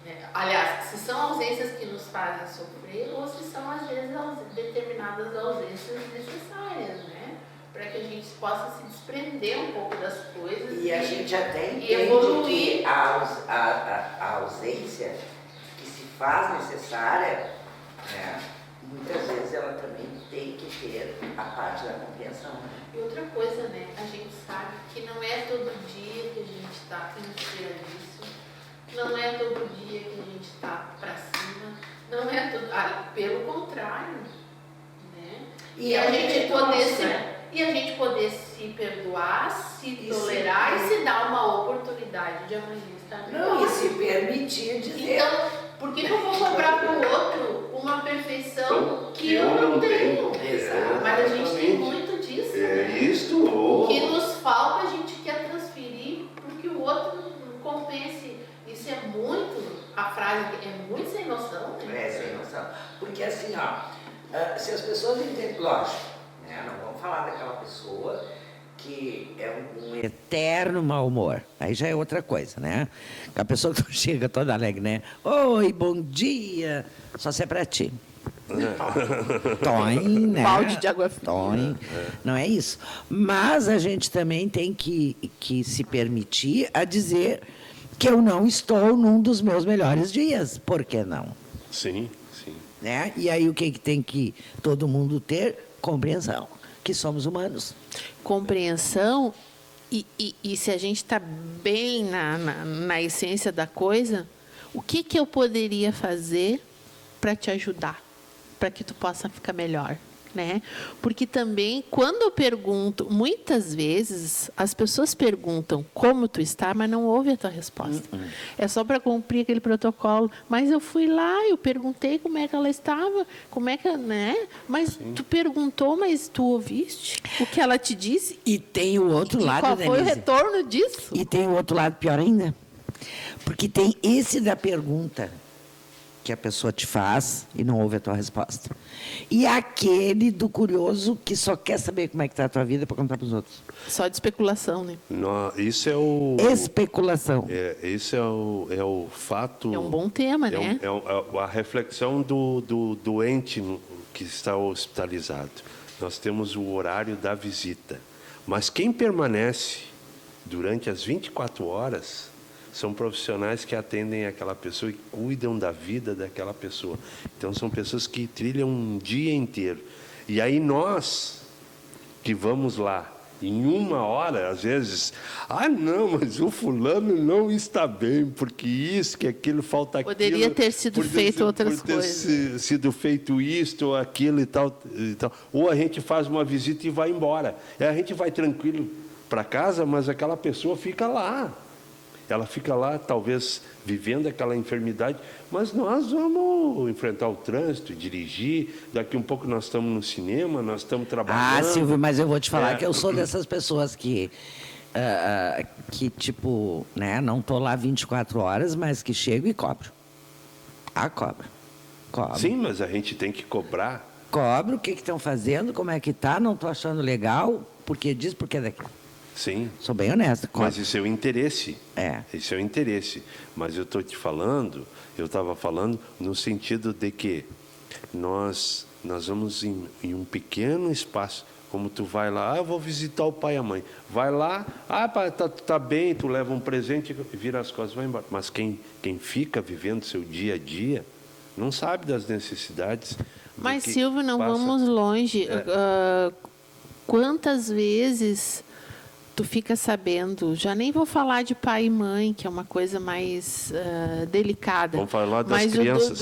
né? Aliás, se são ausências que nos fazem sofrer ou se são, às vezes, determinadas ausências necessárias, né? Para que a gente possa se desprender um pouco das coisas e a gente até entende evoluir. Que a ausência que se faz necessária, né, muitas vezes ela também tem que ter a parte da compreensão. E outra coisa, né? A gente sabe que não é todo dia que a gente está isso, não é todo dia que a gente está para cima, não é todo... pelo contrário, né? E a gente poder se perdoar, se tolerar e se dar uma oportunidade de amanhã estar melhor. Não, e se permitir dizer. Então, por que eu vou cobrar para o outro uma perfeição que eu não tenho? Mas a gente tem muito disso. É isso. O que nos falta, a gente quer transferir para que o outro compense. Isso é muito, a frase é muito sem noção, né? É, sem noção. Porque assim, se as pessoas entendem, lógico, né, não vamos falar daquela pessoa que é um eterno mau humor. Aí já é outra coisa, né? A pessoa que chega toda alegre, né? Oi, bom dia. Só se é pra ti. Toim, né? Balde de água fria. Toim. Não é isso. Mas a gente também tem que se permitir a dizer que eu não estou num dos meus melhores dias. Por que não? Sim. Né? E aí o que tem que todo mundo ter? Compreensão. Que somos humanos. Compreensão e se a gente está bem na essência da coisa, o que eu poderia fazer para te ajudar, para que tu possa ficar melhor, né? Porque também, quando eu pergunto, muitas vezes as pessoas perguntam como tu está, mas não ouvem a tua resposta. É só para cumprir aquele protocolo. Mas eu fui lá, eu perguntei como é que ela estava, como é que, né? Mas tu perguntou, mas tu ouviste o que ela te disse? E tem o outro lado, qual foi o Denise? retorno disso? E tem o outro lado pior ainda. Porque tem esse da pergunta que a pessoa te faz e não ouve a tua resposta. E aquele do curioso que só quer saber como é que está a tua vida para contar para os outros. Só de especulação, né? Isso é o... Especulação. Esse é o fato... É um bom tema, né? É a reflexão do doente que está hospitalizado. Nós temos o horário da visita. Mas quem permanece durante as 24 horas... são profissionais que atendem aquela pessoa e cuidam da vida daquela pessoa. Então, são pessoas que trilham um dia inteiro. E aí nós, que vamos lá Em 1 hora, às vezes, não, mas o fulano não está bem, porque isso, que aquilo, falta aquilo. Poderia ter sido feito outras coisas. Sido feito isto ou aquilo e tal, e tal. Ou a gente faz uma visita e vai embora. A gente vai tranquilo para casa, mas aquela pessoa fica lá. Ela fica lá, talvez, vivendo aquela enfermidade, mas nós vamos enfrentar o trânsito, dirigir, daqui um pouco nós estamos no cinema, nós estamos trabalhando. Silvio, mas eu vou te falar que eu sou dessas pessoas que tipo, né, não estou lá 24 horas, mas que chego e cobro. Cobro. Sim, mas a gente tem que cobrar. Cobro, o que estão fazendo, como é que tá, não estou achando legal, porque diz, porque daquilo. Sim. Sou bem honesta. Mas isso é o interesse. É. Isso é o interesse. Mas eu estou te falando, eu estava falando no sentido de que nós vamos em um pequeno espaço, como tu vai lá, eu vou visitar o pai e a mãe. Vai lá, pai, tá bem, tu leva um presente, vira as costas e vai embora. Mas quem fica vivendo seu dia a dia, não sabe das necessidades. Mas, Silvio, não vamos longe. Quantas vezes tu fica sabendo, já nem vou falar de pai e mãe, que é uma coisa mais delicada. Vamos falar das crianças.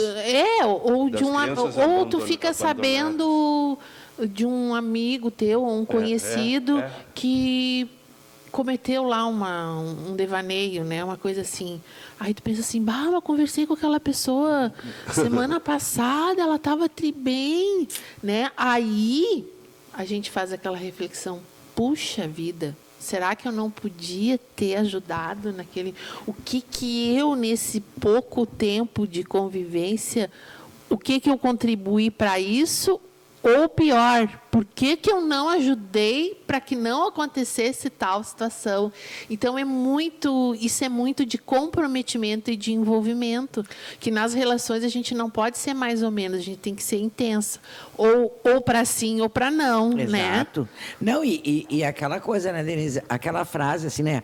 Ou tu fica sabendo de um amigo teu, ou um conhecido, que cometeu lá um devaneio, né? Uma coisa assim. Aí tu pensa assim, eu conversei com aquela pessoa semana passada, ela estava bem, né? Aí a gente faz aquela reflexão, puxa vida, será que eu não podia ter ajudado naquele... O que eu, nesse pouco tempo de convivência, o que eu contribuí para isso? Ou pior, por que eu não ajudei para que não acontecesse tal situação? Então, isso é muito de comprometimento e de envolvimento, que nas relações a gente não pode ser mais ou menos, a gente tem que ser intensa. Ou para sim ou para não, Exato. né? Não, e aquela coisa, né, Denise? Aquela frase assim, né?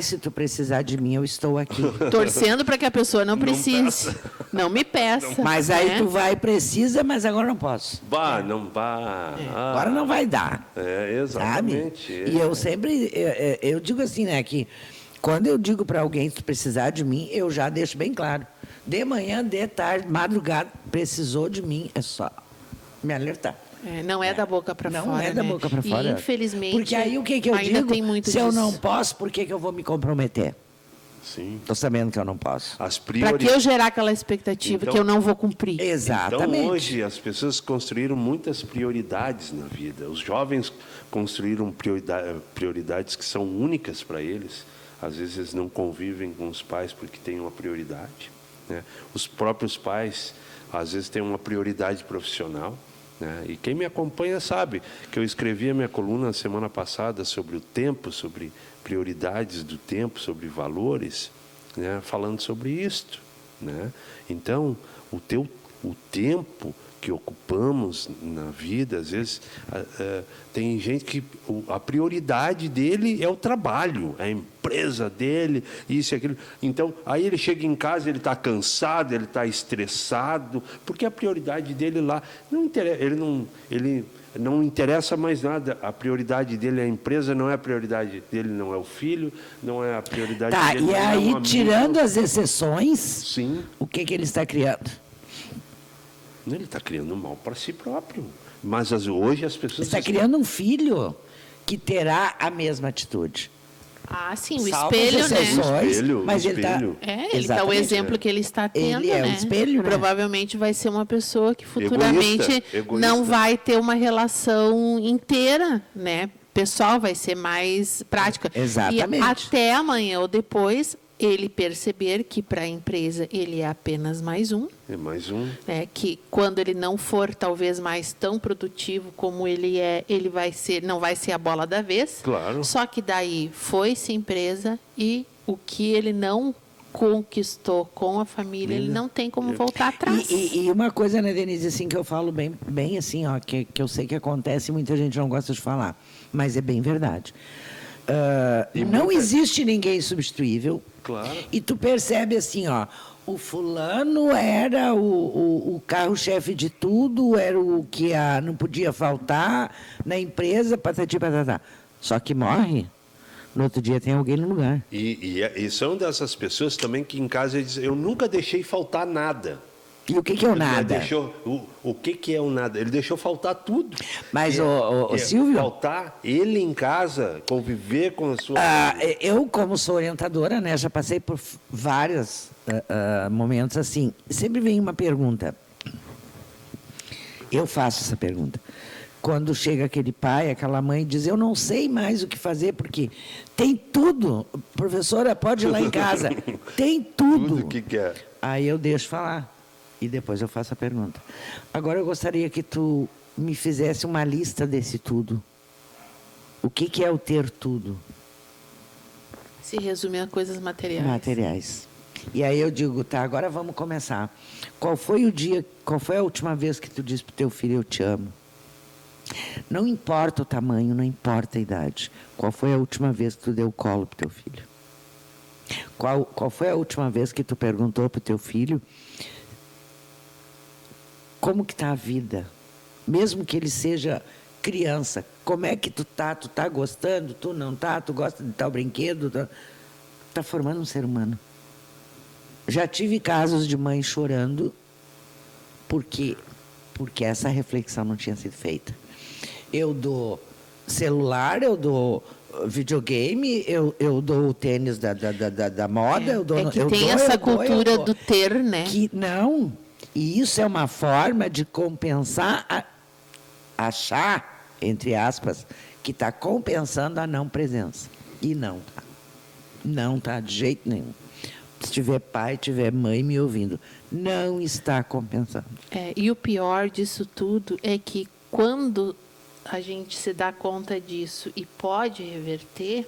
Se tu precisar de mim, eu estou aqui. Torcendo para que a pessoa não precise. Não me peça. Mas aí tu vai e precisa, mas agora não posso. Não vá. Agora não vai dar. Exatamente. Sabe? E eu sempre, eu digo assim, né, que quando eu digo para alguém, se precisar de mim, eu já deixo bem claro. De manhã, de tarde, madrugada, precisou de mim, é só me alertar. Não é da boca para fora. Não é da boca para fora. E, infelizmente, porque aí o que eu ainda digo? Tem muito se disso. eu não posso, por que eu vou me comprometer? Sim. Estou sabendo que eu não posso. Para que eu gerar aquela expectativa que eu não vou cumprir? Exatamente. Então, hoje, as pessoas construíram muitas prioridades na vida. Os jovens construíram prioridades que são únicas para eles. Às vezes, eles não convivem com os pais porque têm uma prioridade, né? Os próprios pais, às vezes, têm uma prioridade profissional, né? E quem me acompanha sabe que eu escrevi a minha coluna semana passada sobre o tempo, sobre prioridades do tempo, sobre valores, né? Falando sobre isto, né? Então, o tempo que ocupamos na vida, às vezes, tem gente que a prioridade dele é o trabalho, é a empresa dele, isso e aquilo. Então, aí ele chega em casa, ele está cansado, ele está estressado, porque a prioridade dele lá não interessa, ele não interessa mais nada. A prioridade dele é a empresa, não é a prioridade dele, não é o filho, não é a prioridade dele. E aí, tirando as exceções, sim, o que ele está criando? Ele está criando mal para si próprio. Mas hoje as pessoas... Está criando um filho que terá a mesma atitude. Sim, o Salvo espelho, as né? exceções, mas o ele está... ele tá o exemplo que ele está tendo, ele é né? o espelho, né? Provavelmente vai ser uma pessoa que futuramente Egoísta. não vai ter uma relação inteira, né? Pessoal, vai ser mais prática. Exatamente. E até amanhã ou depois, ele perceber que para a empresa ele é apenas mais um. É mais um. Que quando ele não for talvez mais tão produtivo como ele é, ele não vai ser a bola da vez. Claro. Só que daí foi-se empresa e o que ele não conquistou com a família, ele não tem como voltar atrás. E uma coisa, né, Denise, assim, que eu falo bem assim, que eu sei que acontece e muita gente não gosta de falar, mas é bem verdade. Não existe ninguém substituível. Claro. E tu percebe assim, o fulano era o carro-chefe de tudo, era o que não podia faltar na empresa, patati patatá. Só que morre, no outro dia tem alguém no lugar. E são dessas pessoas também que em casa dizem, eu nunca deixei faltar nada. E o que é o nada? O que é o nada? Ele deixou faltar tudo. Mas, o Silvio... Faltar ele em casa, conviver com a sua... eu, como sou orientadora, né, já passei por vários momentos assim. Sempre vem uma pergunta. Eu faço essa pergunta. Quando chega aquele pai, aquela mãe, e diz, eu não sei mais o que fazer, porque tem tudo. Professora, pode ir lá em casa. Tem tudo. Tudo que quer. Aí eu deixo falar. E depois eu faço a pergunta. Agora eu gostaria que tu me fizesse uma lista desse tudo. O que é o ter tudo? Se resume a coisas materiais. Materiais. E aí eu digo, tá, agora vamos começar. Qual foi a última vez que tu disse pro teu filho, eu te amo? Não importa o tamanho, não importa a idade. Qual foi a última vez que tu deu colo pro teu filho? Qual foi a última vez que tu perguntou pro teu filho como que está a vida? Mesmo que ele seja criança, como é que tu tá? Tu tá gostando? Tu não tá? Tu gosta de tal brinquedo? Tá formando um ser humano. Já tive casos de mãe chorando porque essa reflexão não tinha sido feita. Eu dou celular, eu dou videogame, eu dou o tênis da moda, eu dou... tem essa cultura do ter, né? Não. E isso é uma forma de compensar, achar, entre aspas, que está compensando a não presença. E não está. Não está de jeito nenhum. Se tiver pai, tiver mãe me ouvindo, não está compensando. E o pior disso tudo é que quando a gente se dá conta disso e pode reverter,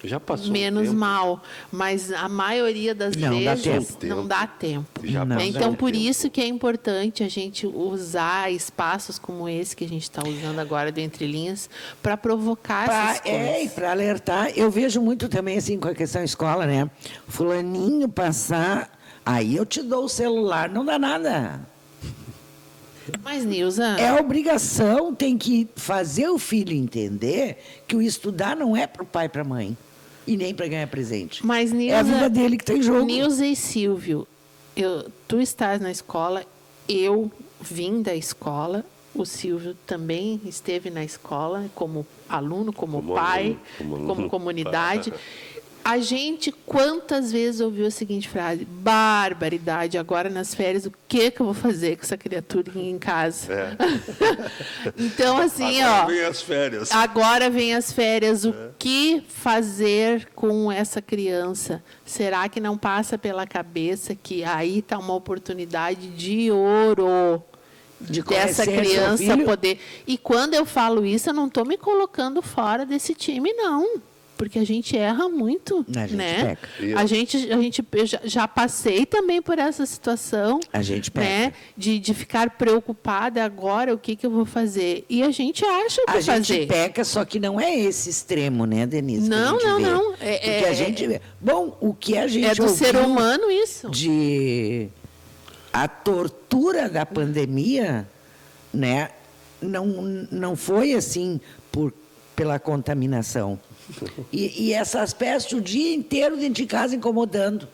já passou menos tempo. mal, mas a maioria das vezes não dá tempo. Então, por isso que é importante a gente usar espaços como esse que a gente está usando agora do Entre Linhas para provocar essas coisas. E para alertar. Eu vejo muito também assim com a questão escola, né? Fulaninho passar, aí eu te dou o celular, não dá nada. Mas, Nilza... É obrigação, tem que fazer o filho entender que o estudar não é para o pai e para a mãe. E nem para ganhar presente. Mas, Nilza, é a vida dele que está em jogo. Nilza e Silvio, tu estás na escola, eu vim da escola, o Silvio também esteve na escola, como aluno, como pai, como comunidade. A gente, quantas vezes ouviu a seguinte frase? Barbaridade, agora nas férias, o que eu vou fazer com essa criatura em casa? Então, assim, agora vem as férias. Agora vem as férias. O que fazer com essa criança? Será que não passa pela cabeça que aí está uma oportunidade de ouro? Dessa criança poder... E quando eu falo isso, eu não estou me colocando fora desse time, não. Porque a gente erra muito, né? A gente já passei também por essa situação, a gente peca. Né? De ficar preocupada agora, o que eu vou fazer? E a gente acha o que fazer. A gente peca, só que não é esse extremo, né, Denise? Não. Porque a gente vê. Bom, o que a gente é do ser humano isso. A tortura da pandemia, né? Não foi assim pela contaminação. E essas pestes o dia inteiro dentro de casa incomodando.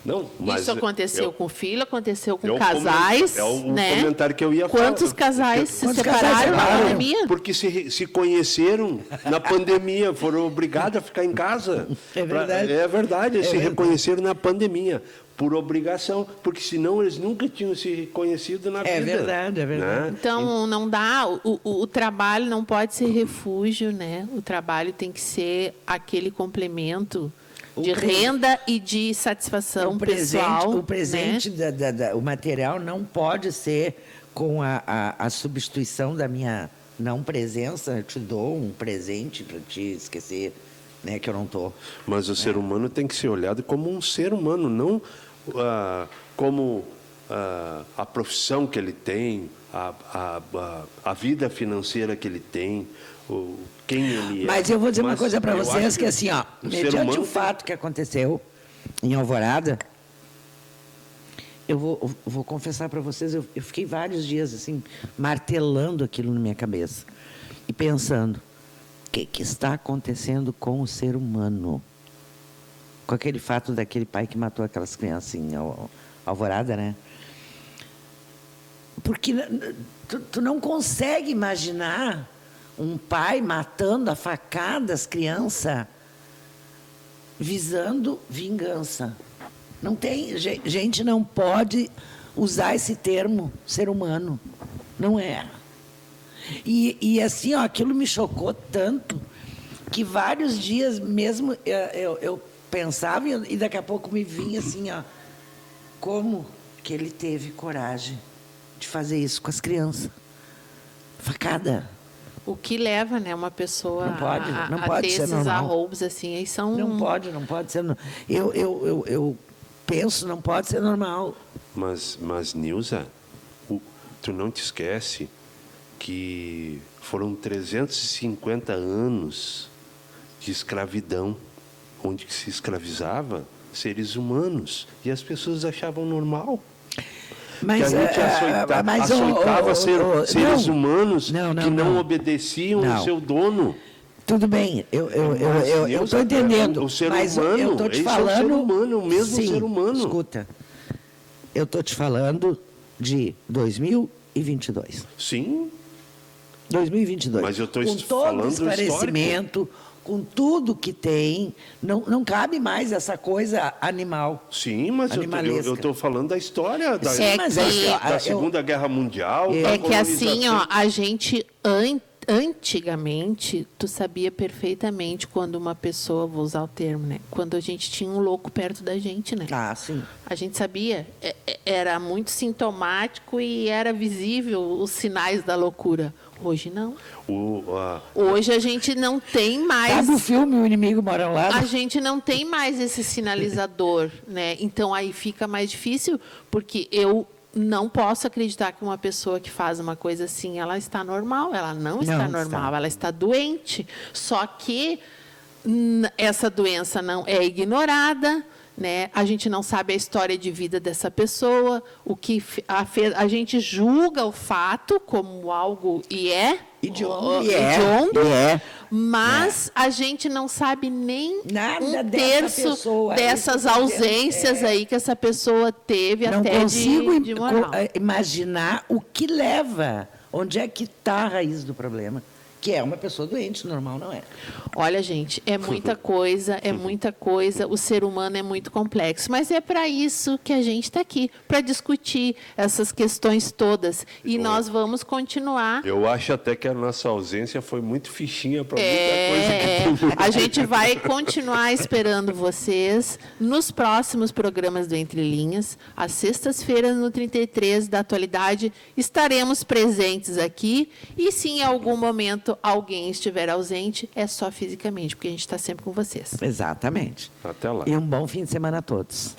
Não, mas isso aconteceu com filho, aconteceu com casais. Né? Comentário que eu ia falar. Quantos casais se separaram na pandemia? Porque se conheceram na pandemia, foram obrigados a ficar em casa. É verdade. É verdade, eles se reconheceram na pandemia. Por obrigação, porque senão eles nunca tinham se reconhecido na vida. É verdade. Né? Então, não dá, o trabalho não pode ser refúgio, né? O trabalho tem que ser aquele complemento de renda e de satisfação pessoal. O presente, né? O material não pode ser com a substituição da minha não presença. Eu te dou um presente para te esquecer, né, que eu não estou. Mas o ser humano tem que ser olhado como um ser humano, não como a profissão que ele tem, a vida financeira que ele tem, quem ele é. Mas eu vou dizer uma coisa para vocês, que assim, mediante o fato que aconteceu em Alvorada, eu vou confessar para vocês, eu fiquei vários dias assim, martelando aquilo na minha cabeça e pensando, que está acontecendo com o ser humano? Com aquele fato daquele pai que matou aquelas crianças em Alvorada, né? Porque tu não consegue imaginar um pai matando a facada as crianças visando vingança. Não tem, gente não pode usar esse termo ser humano. Não é. E assim, ó, aquilo me chocou tanto que vários dias mesmo eu pensava e daqui a pouco me vinha assim, ó, como que ele teve coragem de fazer isso com as crianças? Facada. O que leva, né, uma pessoa não a pode ter ser esses normal. arroubos assim, aí são... Não pode ser. Eu penso, não pode ser normal. Mas Nilza, tu não te esquece que foram 350 anos de escravidão, onde se escravizava seres humanos e as pessoas achavam normal. Mas, que a gente açoitava seres humanos que não obedeciam o seu dono. Tudo bem, eu estou entendendo. O ser mas humano, eu estou te falando. É o ser humano, o mesmo sim, ser humano. Escuta, eu estou te falando de 2022. Sim. 2022. Mas eu estou falando com todo esclarecimento, com tudo que tem, não cabe mais essa coisa animal. Sim, mas eu estou falando da história da Segunda Guerra Mundial. É que assim, ó, a gente antigamente, tu sabia perfeitamente quando uma pessoa, vou usar o termo, né? Quando a gente tinha um louco perto da gente, né? Ah, sim. A gente sabia, era muito sintomático e era visível os sinais da loucura. Hoje não. Hoje a gente não tem mais. Sabe o filme O Inimigo Mora ao Lado? A gente não tem mais esse sinalizador, né? Então aí fica mais difícil, porque eu não posso acreditar que uma pessoa que faz uma coisa assim, ela está normal. Ela não está normal, ela está doente. Só que essa doença não é ignorada, né? A gente não sabe a história de vida dessa pessoa, o que a gente julga o fato como algo hediondo, mas a gente não sabe nem nada um terço dessas ausências aí que essa pessoa teve não até consigo de moral. imaginar o que leva, onde é que está a raiz do problema. Que é uma pessoa doente, normal não é. Olha, gente, é muita coisa, o ser humano é muito complexo, mas é para isso que a gente está aqui, para discutir essas questões todas, e nós vamos continuar. Eu acho até que a nossa ausência foi muito fichinha para muita coisa. A gente vai continuar esperando vocês nos próximos programas do Entre Linhas, às sextas-feiras, no 33 da Atualidade, estaremos presentes aqui, e se em algum momento alguém estiver ausente, é só fisicamente, porque a gente está sempre com vocês. Exatamente. Até lá. E um bom fim de semana a todos.